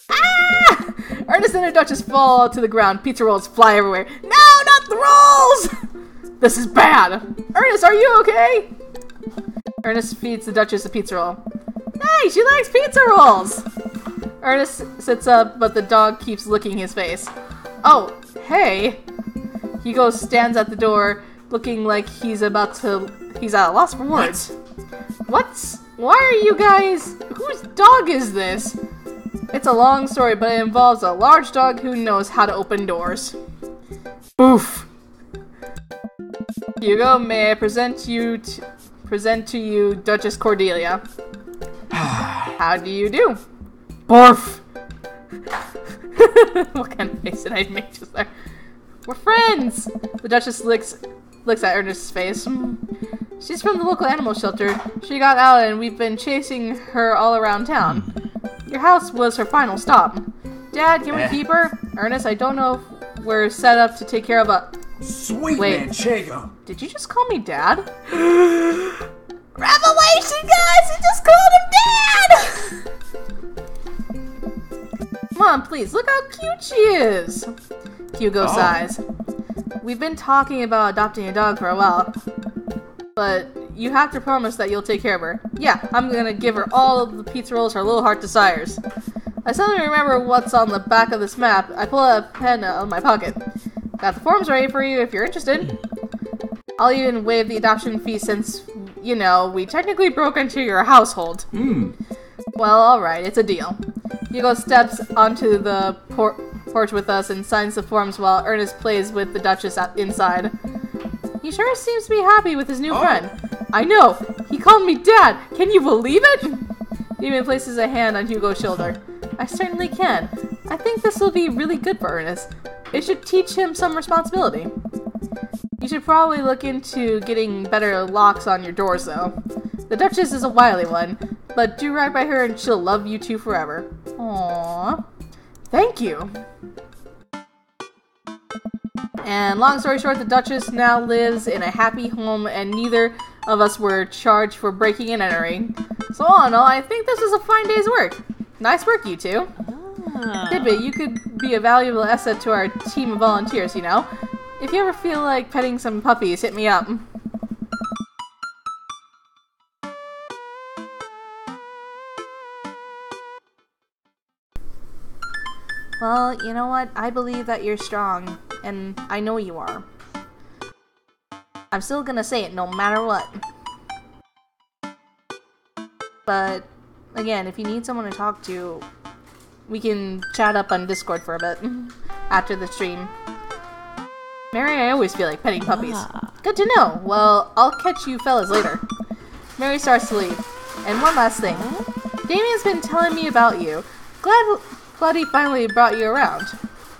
S1: Ah! Ernest and the Duchess fall to the ground. Pizza rolls fly everywhere. No, not the rolls! This is bad. Ernest, are you okay? Ernest feeds the Duchess a pizza roll. Hey, she likes pizza rolls! Ernest sits up, but the dog keeps licking his face. Oh, hey! Hugo stands at the door, looking like he's at a loss for words. Why are you guys... Whose dog is this? It's a long story, but it involves a large dog who knows how to open doors. Oof. Hugo, may I present present to you Duchess Cordelia. How do you do? Barf! What kind of face did I make just there? We're friends! The Duchess looks at Ernest's face. She's from the local animal shelter. She got out and we've been chasing her all around town. Your house was her final stop. Dad, can we keep her? Ernest, I don't know if we're set up to take care of a...
S5: Sweet
S1: Wait.
S5: Manchego.
S1: Did you just call me Dad? Revelation, guys! He just called him Dad! Come on, please, look how cute she is! Hugo sighs. We've been talking about adopting a dog for a while, but you have to promise that you'll take care of her. Yeah, I'm gonna give her all of the pizza rolls her little heart desires. I suddenly remember what's on the back of this map. I pull out a pen out of my pocket. Got the forms ready for you if you're interested. I'll even waive the adoption fee since, you know, we technically broke into your household. Well, alright, it's a deal. Hugo steps onto the porch with us and signs the forms while Ernest plays with the Duchess inside. He sure seems to be happy with his new friend. I know! He called me Dad! Can you believe it? Damien places a hand on Hugo's shoulder. I certainly can. I think this will be really good for Ernest. It should teach him some responsibility. You should probably look into getting better locks on your doors, though. The Duchess is a wily one, but do right by her and she'll love you two forever. Aww. Thank you! And long story short, the Duchess now lives in a happy home and neither of us were charged for breaking and entering. So all in all, I think this was a fine day's work. Nice work, you two. Tidbit, you could be a valuable asset to our team of volunteers, you know? If you ever feel like petting some puppies, hit me up. Well, you know what? I believe that you're strong, and I know you are. I'm still gonna say it no matter what. But, again, if you need someone to talk to, we can chat up on Discord for a bit after the stream. Mary, I always feel like petting puppies. Good to know. Well, I'll catch you fellas later. Mary starts to leave. And one last thing. Damien's been telling me about you. Glad he finally brought you around.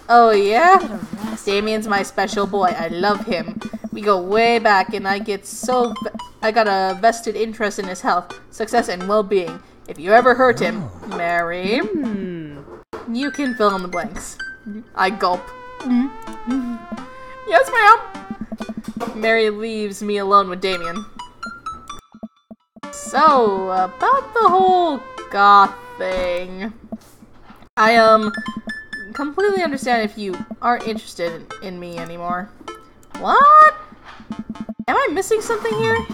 S1: Oh yeah? Damien's my special boy. I love him. We go way back and I got a vested interest in his health, success, and well-being. If you ever hurt him, Mary, you can fill in the blanks. I gulp. Yes, ma'am! Mary leaves me alone with Damien. So, about the whole goth thing. I, completely understand if you aren't interested in me anymore. What? Am I missing something here?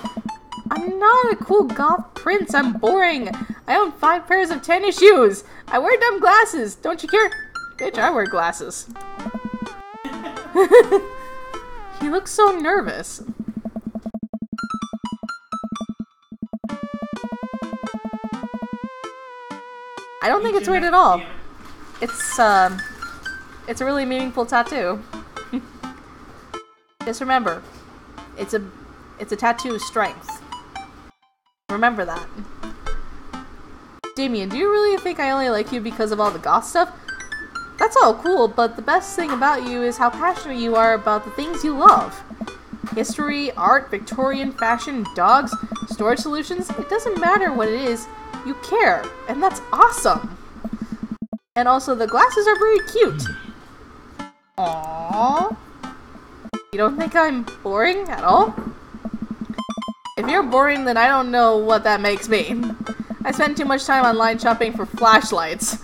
S1: I'm not a cool goth prince, I'm boring. I own 5 pairs of tennis shoes. I wear dumb glasses. Don't you care? Bitch, I wear glasses. He looks so nervous. I don't think it's weird at all. It's a really meaningful tattoo. Just remember, it's a tattoo of strength. Remember that. Damien, do you really think I only like you because of all the goth stuff? That's all cool, but the best thing about you is how passionate you are about the things you love. History, art, Victorian, fashion, dogs, storage solutions, it doesn't matter what it is, you care, and that's awesome. And also, the glasses are very cute. Aww. You don't think I'm boring at all? If you're boring, then I don't know what that makes me. I spend too much time online shopping for flashlights.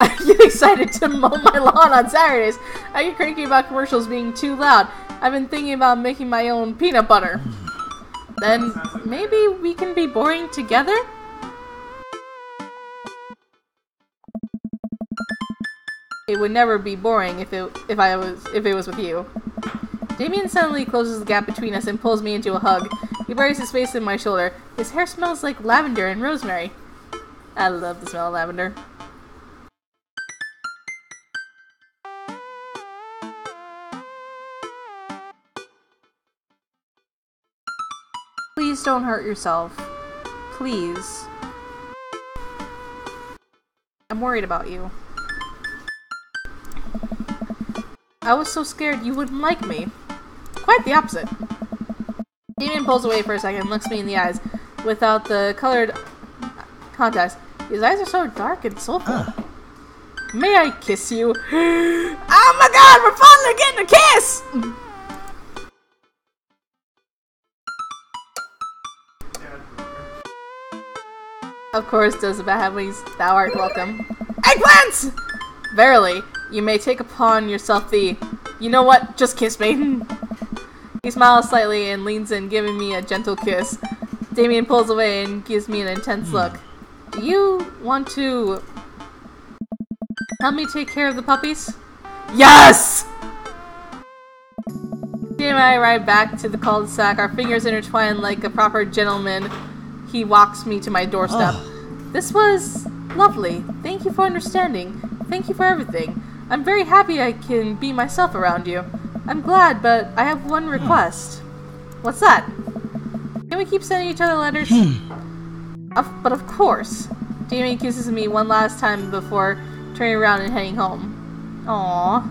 S1: I get excited to mow my lawn on Saturdays. I get cranky about commercials being too loud. I've been thinking about making my own peanut butter. Then maybe we can be boring together? It would never be boring if it was with you. Damien suddenly closes the gap between us and pulls me into a hug. He buries his face in my shoulder. His hair smells like lavender and rosemary. I love the smell of lavender. Please don't hurt yourself. Please. I'm worried about you. I was so scared you wouldn't like me. Quite the opposite. Damien pulls away for a second and looks me in the eyes without the colored contacts. His eyes are so dark and soulful. May I kiss you? Oh my god, we're finally getting a kiss! Of course, does the bad wings, thou art welcome. Eggplants! Verily, you may take upon yourself the, you know what, just kiss me. He smiles slightly and leans in, giving me a gentle kiss. Damien pulls away and gives me an intense look. Do you want to help me take care of the puppies? Yes! Damien and I ride back to the cul-de-sac, our fingers intertwined like a proper gentleman. He walks me to my doorstep. This was lovely. Thank you for understanding. Thank you for everything. I'm very happy I can be myself around you. I'm glad, but I have one request. What's that? Can we keep sending each other letters? But of course. Damien kisses me one last time before turning around and heading home. Aww.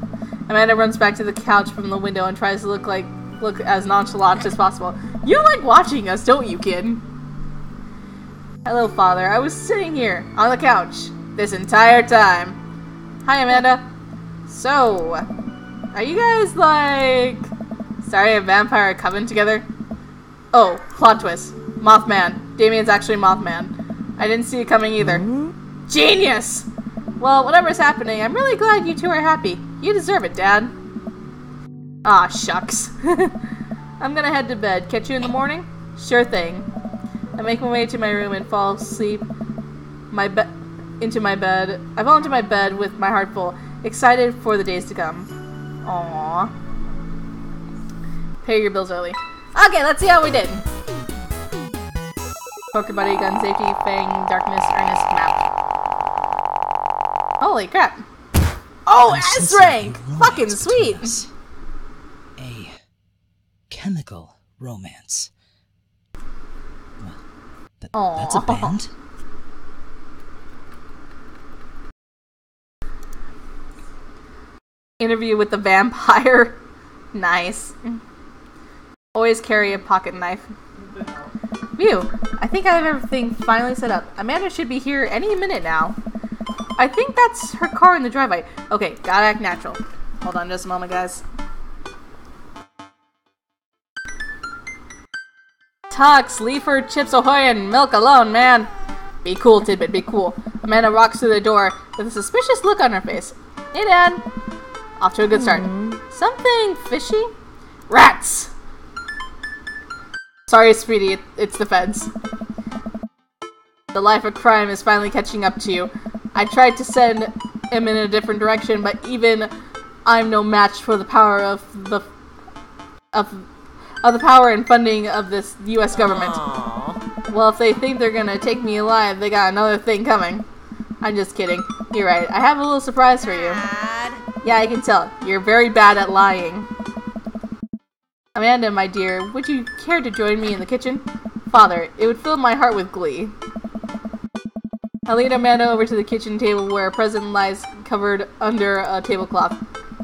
S1: Amanda runs back to the couch from the window and tries to look as nonchalant as possible. You like watching us, don't you, kid? Hello, Father. I was sitting here on the couch this entire time. Hi, Amanda. So, are you guys like starting a vampire coven together? Oh, plot twist. Mothman. Damien's actually Mothman. I didn't see it coming either. Genius! Well, whatever's happening, I'm really glad you two are happy. You deserve it, Dad. Aw, shucks. I'm gonna head to bed. Catch you in the morning? Sure thing. I make my way to my room and fall asleep into my bed. I fall into my bed with my heart full, excited for the days to come. Aww. Pay your bills early. Okay, let's see how we did. Poker Buddy, Gun Safety, Fang, Darkness, Earnest, Map. Holy crap. Oh, S rank! Fucking sweet!
S5: A chemical romance. Well, that's a band.
S1: Interview with the vampire. Nice. Always carry a pocket knife. Phew. I think I have everything finally set up. Amanda should be here any minute now. I think that's her car in the driveway. Okay, gotta act natural. Hold on just a moment, guys. Tux, Leaford, Chips Ahoy, and milk alone, man. Be cool, Tidbit, be cool. Amanda walks through the door with a suspicious look on her face. Hey, Dad. Off to a good start. Something fishy? Rats! Sorry, sweetie, it's the feds. The life of crime is finally catching up to you. I tried to send him in a different direction, but even I'm no match for the power of the power and funding of this U.S. government. Aww. Well, if they think they're gonna take me alive, they got another thing coming. I'm just kidding. You're right. I have a little surprise for you.
S2: Dad.
S1: Yeah, I can tell. You're very bad at lying. Amanda, my dear, would you care to join me in the kitchen? Father, it would fill my heart with glee. I lead Amanda over to the kitchen table where a present lies covered under a tablecloth.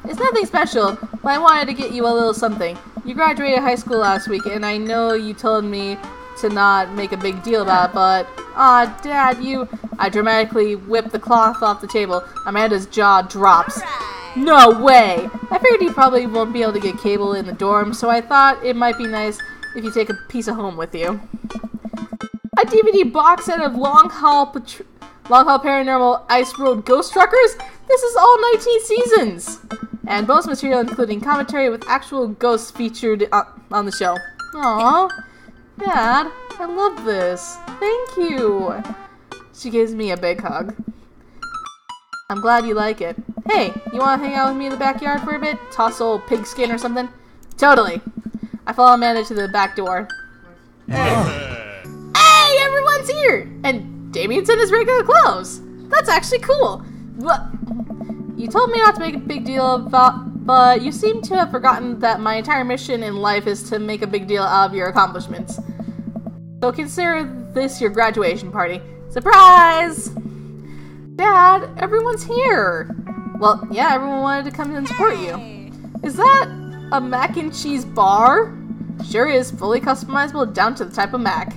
S1: It's nothing special, but I wanted to get you a little something. You graduated high school last week, and I know you told me to not make a big deal about it, but... Aw, Dad, you... I dramatically whip the cloth off the table. Amanda's jaw drops. No way! I figured you probably won't be able to get cable in the dorm, so I thought it might be nice if you take a piece of home with you. A DVD box set of Long Haul Paranormal Ice Road Ghost Truckers? This is all 19 seasons! And bonus material including commentary with actual ghosts featured on the show. Aww. Dad, I love this. Thank you. She gives me a big hug. I'm glad you like it. Hey, you want to hang out with me in the backyard for a bit? Toss old pigskin or something? Totally. I follow Amanda to the back door. Hey, everyone's here! And Damien's in his regular clothes. That's actually cool. You told me not to make a big deal about, but you seem to have forgotten that my entire mission in life is to make a big deal out of your accomplishments. So consider this your graduation party. Surprise! Dad, everyone's here. Well, yeah, everyone wanted to come and support you. Is that a mac and cheese bar? Sure is, fully customizable down to the type of mac.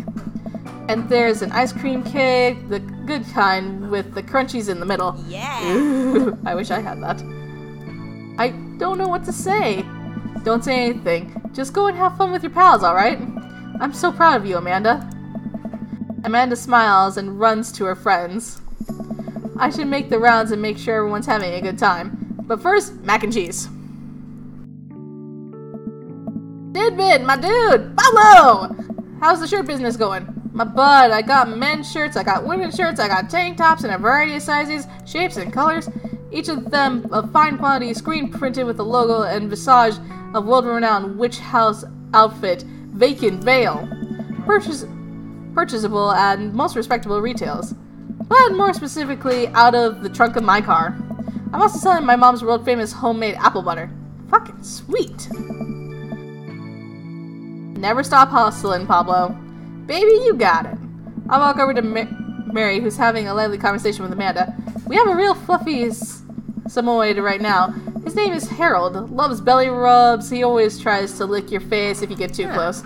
S1: And there's an ice cream cake, the good kind with the crunchies in the middle.
S6: Yeah.
S1: Ooh, I wish I had that. I don't know what to say. Don't say anything. Just go and have fun with your pals, alright? I'm so proud of you, Amanda. Amanda smiles and runs to her friends. I should make the rounds and make sure everyone's having a good time. But first, mac and cheese. Tidbit, my dude! Pablo! How's the shirt business going? My bud, I got men's shirts, I got women's shirts, I got tank tops in a variety of sizes, shapes, and colors. Each of them of fine quality, screen printed with the logo and visage of world-renowned witch house outfit, Vacant Veil. Purchasable at most respectable retails. But more specifically, out of the trunk of my car. I'm also selling my mom's world-famous homemade apple butter. Fucking sweet. Never stop hustling, Pablo. Baby, you got it. I walk over to Mary, who's having a lively conversation with Amanda. We have a real fluffy Samoyed right now. His name is Harold. Loves belly rubs. He always tries to lick your face if you get too close.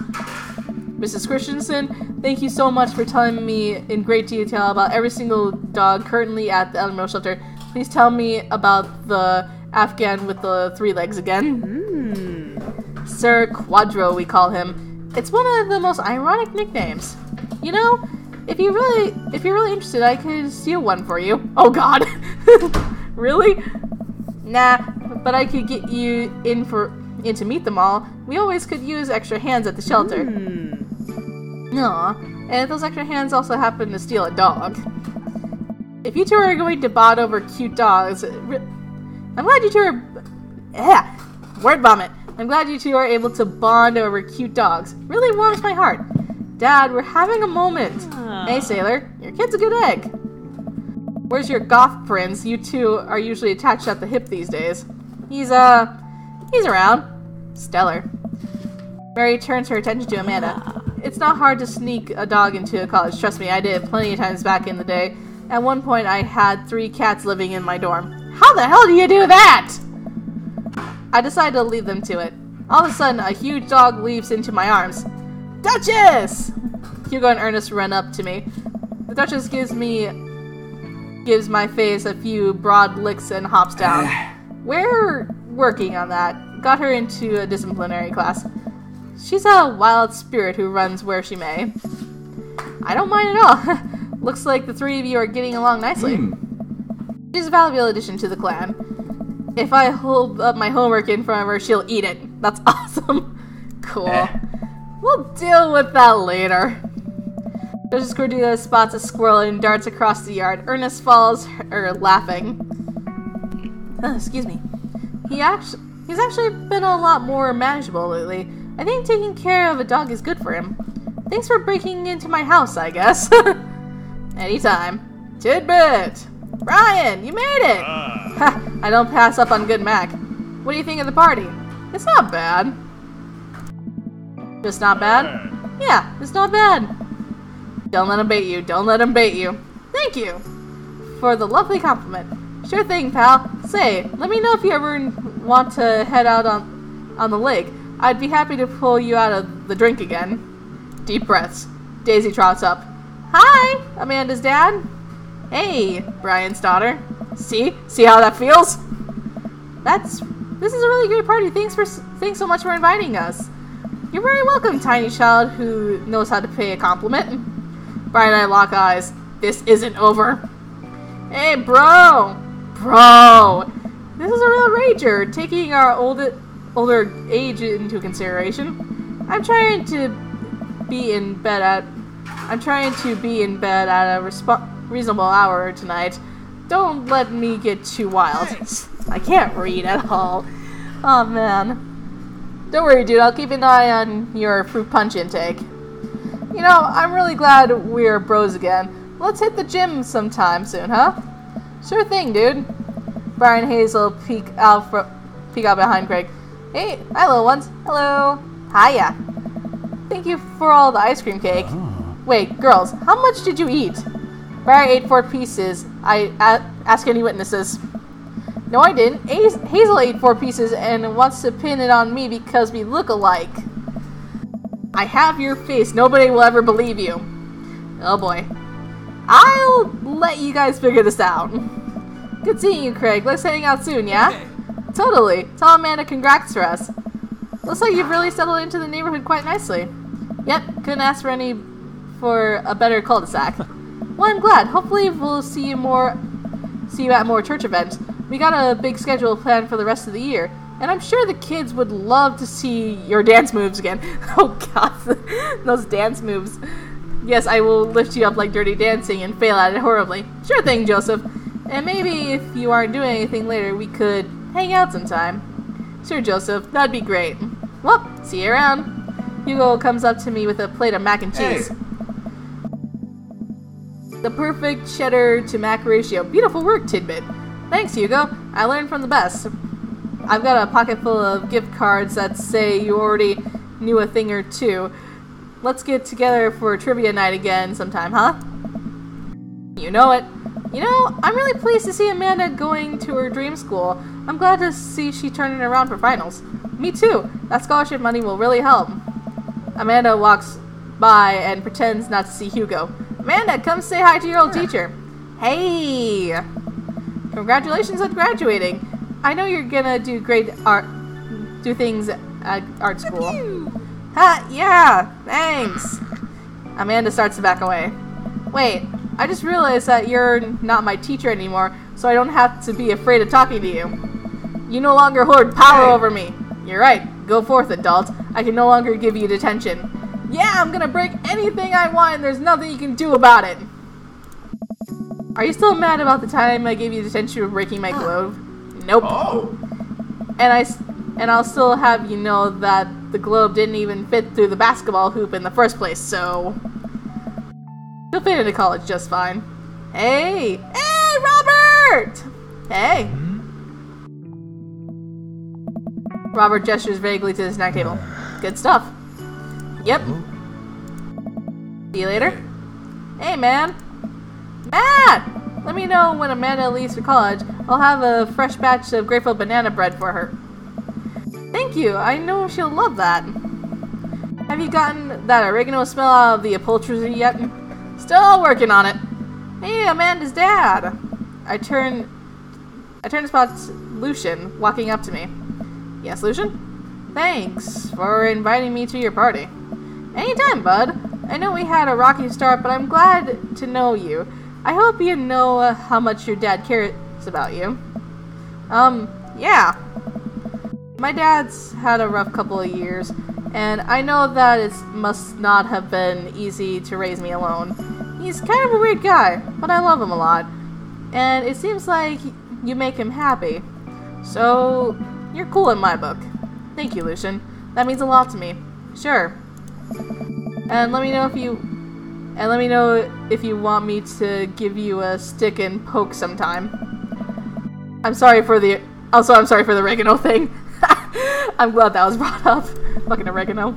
S1: Mrs. Christensen, thank you so much for telling me in great detail about every single dog currently at the animal shelter. Please tell me about the Afghan with the 3 legs again. Sir Quadro, we call him. It's one of the most ironic nicknames. You know, if you're really interested, I could steal one for you. Oh God, really? Nah, but I could get you in to meet them all. We always could use extra hands at the shelter. Aw, and if those extra hands also happen to steal a dog. If you two are going to bond over cute dogs, I'm glad you two are. Word vomit. I'm glad you two are able to bond over cute dogs. Really warms my heart. Dad, we're having a moment. Hey, Sailor, your kid's a good egg. Where's your goth prince? You two are usually attached at the hip these days. He's around. Stellar. Mary turns her attention to Amanda. It's not hard to sneak a dog into a college. Trust me, I did it plenty of times back in the day. At one point, I had 3 cats living in my dorm. How the hell do you do that? I decided to leave them to it. All of a sudden, a huge dog leaps into my arms. Duchess! Hugo and Ernest run up to me. The Duchess gives my face a few broad licks and hops down. We're working on that. Got her into a disciplinary class. She's a wild spirit who runs where she may. I don't mind at all. Looks like the 3 of you are getting along nicely. She's a valuable addition to the clan. If I hold up my homework in front of her, she'll eat it. That's awesome. Cool. We'll deal with that later. Duchess Cordelia spots a squirrel and darts across the yard. Ernest follows her, laughing. Excuse me. He's actually been a lot more manageable lately. I think taking care of a dog is good for him. Thanks for breaking into my house, I guess. Anytime. Tidbit! Brian, you made it! Ha, I don't pass up on good mac. What do you think of the party? It's not bad. Just not bad? Yeah, it's not bad. Don't let him bait you. Don't let him bait you. Thank you for the lovely compliment. Sure thing, pal. Say, let me know if you ever want to head out on the lake. I'd be happy to pull you out of the drink again. Deep breaths. Daisy trots up. Hi, Amanda's dad. Hey, Brian's daughter. See how that feels? This is a really great party. Thanks so much for inviting us. You're very welcome, tiny child who knows how to pay a compliment. Brian and I lock eyes. This isn't over. Hey, bro. This is a real rager, taking our older age into consideration. I'm trying to be in bed at a reasonable hour tonight. Don't let me get too wild. I can't read at all. Oh man. Don't worry, dude. I'll keep an eye on your fruit punch intake. You know, I'm really glad we're bros again. Let's hit the gym sometime soon, huh? Sure thing, dude. Brian and Hazel peek out behind Craig. Hey, hi, little ones. Hello. Hiya. Thank you for all the ice cream cake. Wait, girls, how much did you eat? Barry ate 4 pieces. Ask any witnesses. No, I didn't. Hazel ate 4 pieces and wants to pin it on me because we look alike. I have your face. Nobody will ever believe you. Oh boy. I'll let you guys figure this out. Good seeing you, Craig. Let's hang out soon, yeah?
S3: Okay.
S1: Totally. Tell Amanda congrats for us. Looks like you've really settled into the neighborhood quite nicely. Yep, couldn't ask for a better cul-de-sac. Well, I'm glad. Hopefully we'll see you at more church events. We got a big schedule planned for the rest of the year, and I'm sure the kids would love to see your dance moves again. Oh god, those dance moves. Yes, I will lift you up like Dirty Dancing and fail at it horribly. Sure thing, Joseph. And maybe if you aren't doing anything later, we could hang out sometime. Sure, Joseph, that'd be great. Well, see you around. Hugo comes up to me with a plate of mac and cheese.
S3: Hey.
S1: The perfect cheddar to mac ratio. Beautiful work, Tidbit. Thanks, Hugo. I learned from the best. I've got a pocket full of gift cards that say you already knew a thing or two. Let's get together for trivia night again sometime, huh? You know it. You know, I'm really pleased to see Amanda going to her dream school. I'm glad to see she turning around for finals. Me too. That scholarship money will really help. Amanda walks by and pretends not to see Hugo. Amanda, come say hi to your old teacher. Hey! Congratulations on graduating. I know you're gonna do things at art school. Ha! Yeah! Thanks! Amanda starts to back away. Wait, I just realized that you're not my teacher anymore, so I don't have to be afraid of talking to you. You no longer hold power over me. You're right. Go forth, adult. I can no longer give you detention. Yeah, I'm gonna break anything I want and there's nothing you can do about it. Are you still mad about the time I gave you detention for breaking my globe? Nope.
S3: Oh.
S1: And I'll still have you know that the globe didn't even fit through the basketball hoop in the first place, so you'll fit into college just fine. Hey! Hey, Robert! Hey! Robert gestures vaguely to the snack table. Good stuff. Yep. See you later. Hey, man. Matt! Let me know when Amanda leaves for college. I'll have a fresh batch of grateful banana bread for her. Thank you. I know she'll love that. Have you gotten that oregano smell out of the upholstery yet? Still working on it. Hey, Amanda's dad. I turn to spot Lucian walking up to me. Yes, Lucian? Thanks for inviting me to your party. Anytime, bud. I know we had a rocky start, but I'm glad to know you. I hope you know how much your dad cares about you. Yeah. My dad's had a rough couple of years, and I know that it must not have been easy to raise me alone. He's kind of a weird guy, but I love him a lot. And it seems like you make him happy. So, you're cool in my book. Thank you, Lucian. That means a lot to me. Sure. And let me know if you want me to give you a stick and poke sometime. I'm sorry for the oregano thing. I'm glad that was brought up. Fucking oregano.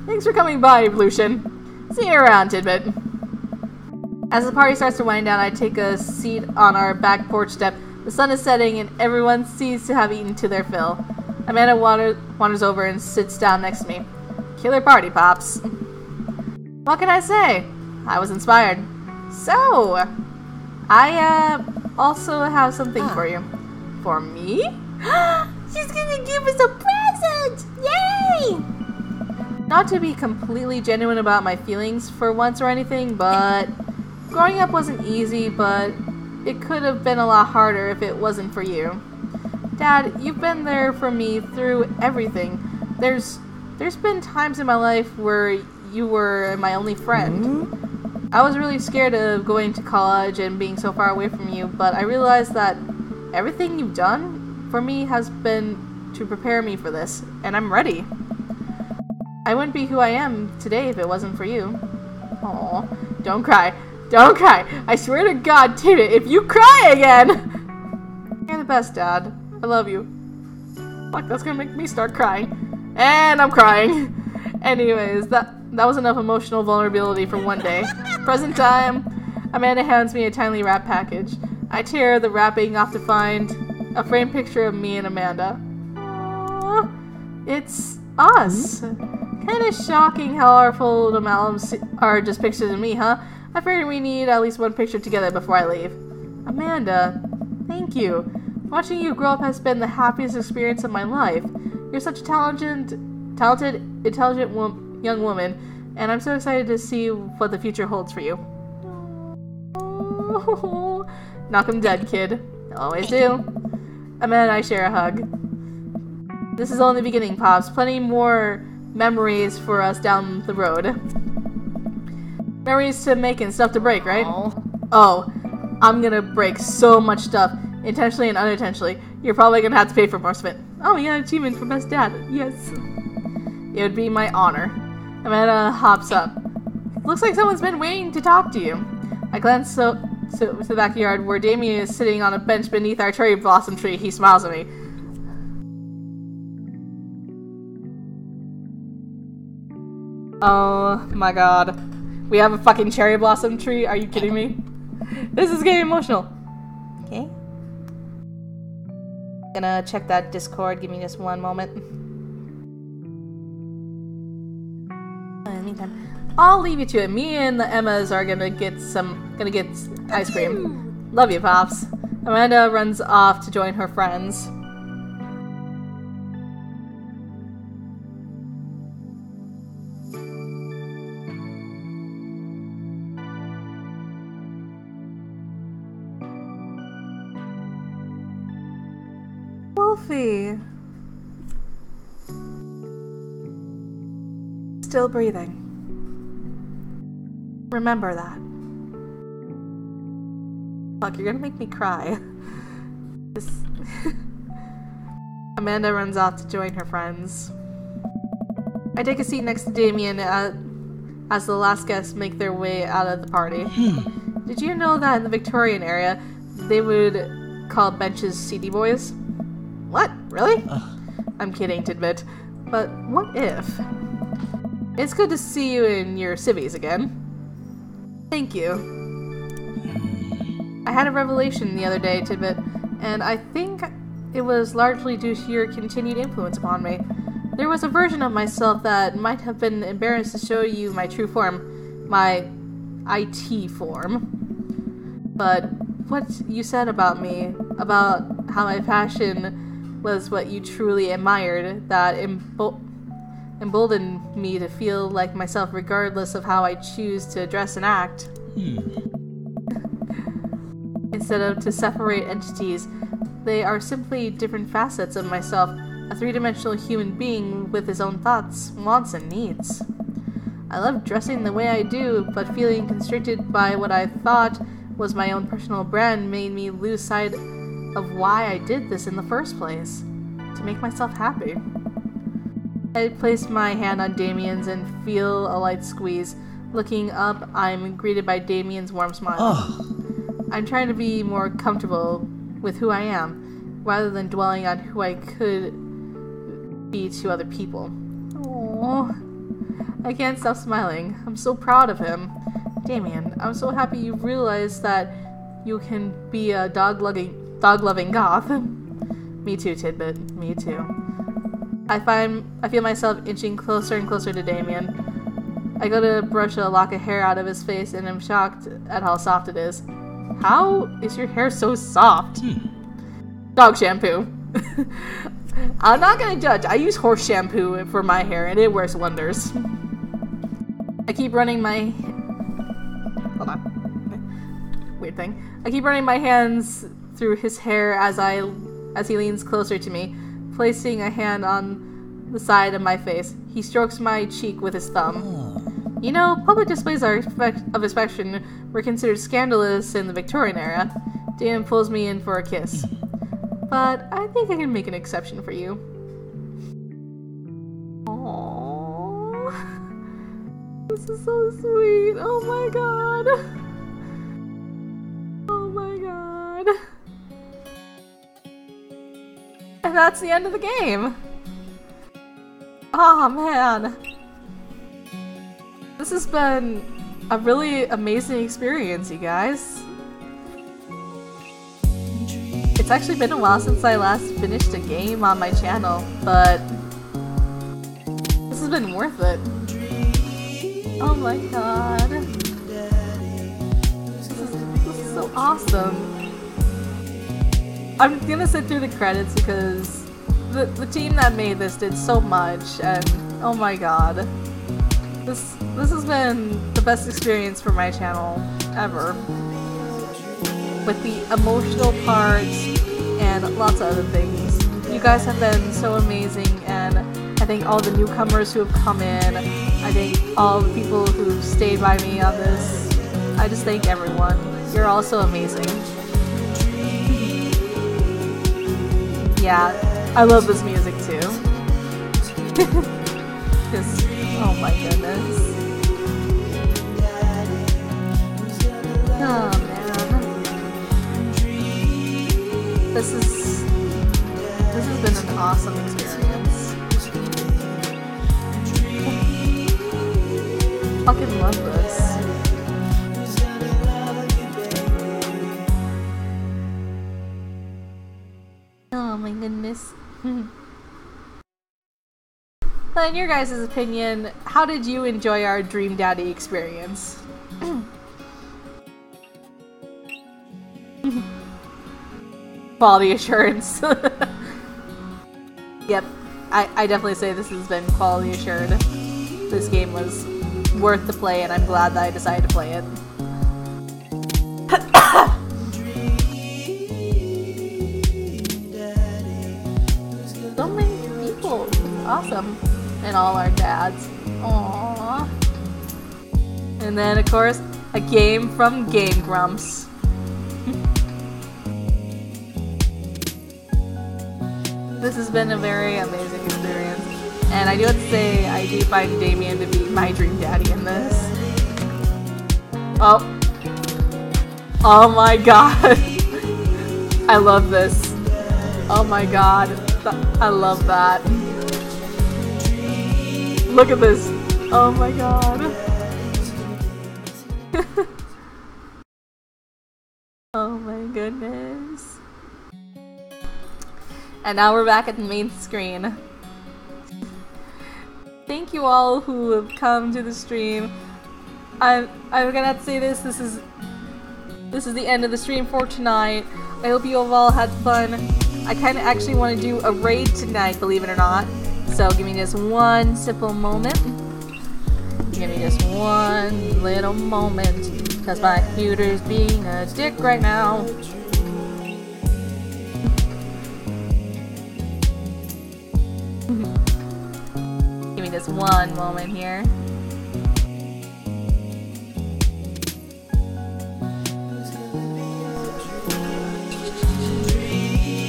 S1: Thanks for coming by, Lucian. See you around, Tidbit. As the party starts to wind down, I take a seat on our back porch step. The sun is setting and everyone seems to have eaten to their fill. Amanda wanders over and sits down next to me. Killer party, Pops. What can I say? I was inspired. So, I also have something for you. For me? She's gonna give us a present! Yay! Not to be completely genuine about my feelings for once or anything, but growing up wasn't easy, but it could have been a lot harder if it wasn't for you. Dad, you've been there for me through everything. There's been times in my life where you were my only friend. I was really scared of going to college and being so far away from you, but I realized that everything you've done for me has been to prepare me for this, and I'm ready. I wouldn't be who I am today if it wasn't for you. Aw, don't cry. Don't cry. I swear to God, Tidbit, if you cry again! You're the best, Dad. I love you. Fuck, that's gonna make me start crying. And I'm crying. Anyways, That was enough emotional vulnerability for one day. Present time, Amanda hands me a tiny wrap package. I tear the wrapping off to find a framed picture of me and Amanda. Aww, it's us. Kinda shocking how our photo albums are just pictures of me, huh? I figured we need at least one picture together before I leave. Amanda, thank you. Watching you grow up has been the happiest experience of my life. You're such a talented, intelligent young woman, and I'm so excited to see what the future holds for you. Oh, knock 'em dead, kid. Always do. Amanda and I share a hug. This is only the beginning, Pops. Plenty more memories for us down the road. Memories to make and stuff to break, right? Oh, I'm gonna break so much stuff, intentionally and unintentionally. You're probably gonna have to pay for most of it. Oh, you got an achievement for best dad. Yes. It would be my honor. Amanda hops up. Looks like someone's been waiting to talk to you. I glance to the backyard where Damien is sitting on a bench beneath our cherry blossom tree. He smiles at me. Oh my god. We have a fucking cherry blossom tree? Are you kidding me? This is getting emotional. Okay. Gonna check that Discord. Give me just one moment. In the meantime, I'll leave you to it. Me and the Emmas are gonna get ice cream. Love you, Pops. Amanda runs off to join her friends. Wolfie. Still breathing. Remember that. Fuck, you're gonna make me cry. Amanda runs off to join her friends. I take a seat next to Damien as the last guests make their way out of the party. Did you know that in the Victorian area, they would call benches CD boys? What? Really? I'm kidding, Tidbit. But what if? It's good to see you in your civvies again. Thank you. I had a revelation the other day, Tidbit, and I think it was largely due to your continued influence upon me. There was a version of myself that might have been embarrassed to show you my true form, my IT form. But what you said about me, about how my passion was what you truly admired, that emboldened me to feel like myself regardless of how I choose to dress and act. Instead of to separate entities, they are simply different facets of myself, a three-dimensional human being with his own thoughts, wants, and needs. I love dressing the way I do, but feeling constricted by what I thought was my own personal brand made me lose sight of why I did this in the first place. To make myself happy. I place my hand on Damien's and feel a light squeeze. Looking up, I'm greeted by Damien's warm smile.
S5: Oh.
S1: I'm trying to be more comfortable with who I am, rather than dwelling on who I could be to other people. Aww. I can't stop smiling. I'm so proud of him. Damien, I'm so happy you realized that you can be a dog-loving goth. Me too, Tidbit. Me too. I feel myself inching closer and closer to Damien. I go to brush a lock of hair out of his face and am shocked at how soft it is. How is your hair so soft? Dog shampoo. I'm not gonna judge. I use horse shampoo for my hair and it works wonders. I keep running my... Hold on. Weird thing. I keep running my hands through his hair as he leans closer to me, placing a hand on the side of my face. He strokes my cheek with his thumb. You know, public displays of affection were considered scandalous in the Victorian era. Dan pulls me in for a kiss. But I think I can make an exception for you. Aww. This is so sweet. Oh my god. Oh my god. And that's the end of the game. Oh man. has been a really amazing experience, you guys. It's actually been a while since I last finished a game on my channel, but this has been worth it. Oh my god. This is so awesome. I'm gonna sit through the credits because the team that made this did so much, and oh my god. This has been the best experience for my channel ever. With the emotional parts and lots of other things. You guys have been so amazing, and I thank all the newcomers who have come in. I thank all the people who've stayed by me on this. I just thank everyone. You're all so amazing. Yeah, I love this music too. Just, oh my goodness. Oh man. This has been an awesome experience. Fucking love this. Oh my goodness. But in your guys' opinion, how did you enjoy our Dream Daddy experience? Quality assurance. Yep, I definitely say this has been quality assured. This game was worth the play, and I'm glad that I decided to play it. So many people. Awesome. And all our dads. Aww. And then, of course, a game from Game Grumps. This has been a very amazing experience. And I do have to say, I do find Damien to be my dream daddy in this. Oh. Oh my god. I love this. Oh my god. I love that. Look at this. Oh my god. Oh my goodness. And now we're back at the main screen. Thank you all who have come to the stream. I'm gonna have to say this. This is the end of the stream for tonight. I hope you have all had fun. I kind of actually want to do a raid tonight, believe it or not. So give me just one simple moment. Give me just one little moment, because my computer's being a dick right now. Give me just one moment here.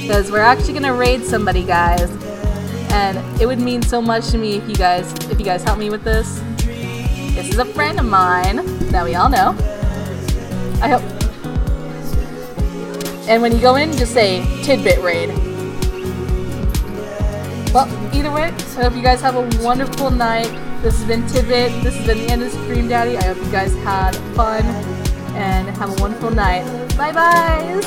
S1: Because we're actually gonna raid somebody, guys, and it would mean so much to me if you guys help me with this. This is a friend of mine that we all know. I hope. And when you go in, just say Tidbit raid. Well, either way, I hope you guys have a wonderful night. This has been Tidbit. This has been the end of Stream Daddy. I hope you guys had fun and have a wonderful night. Bye, bye.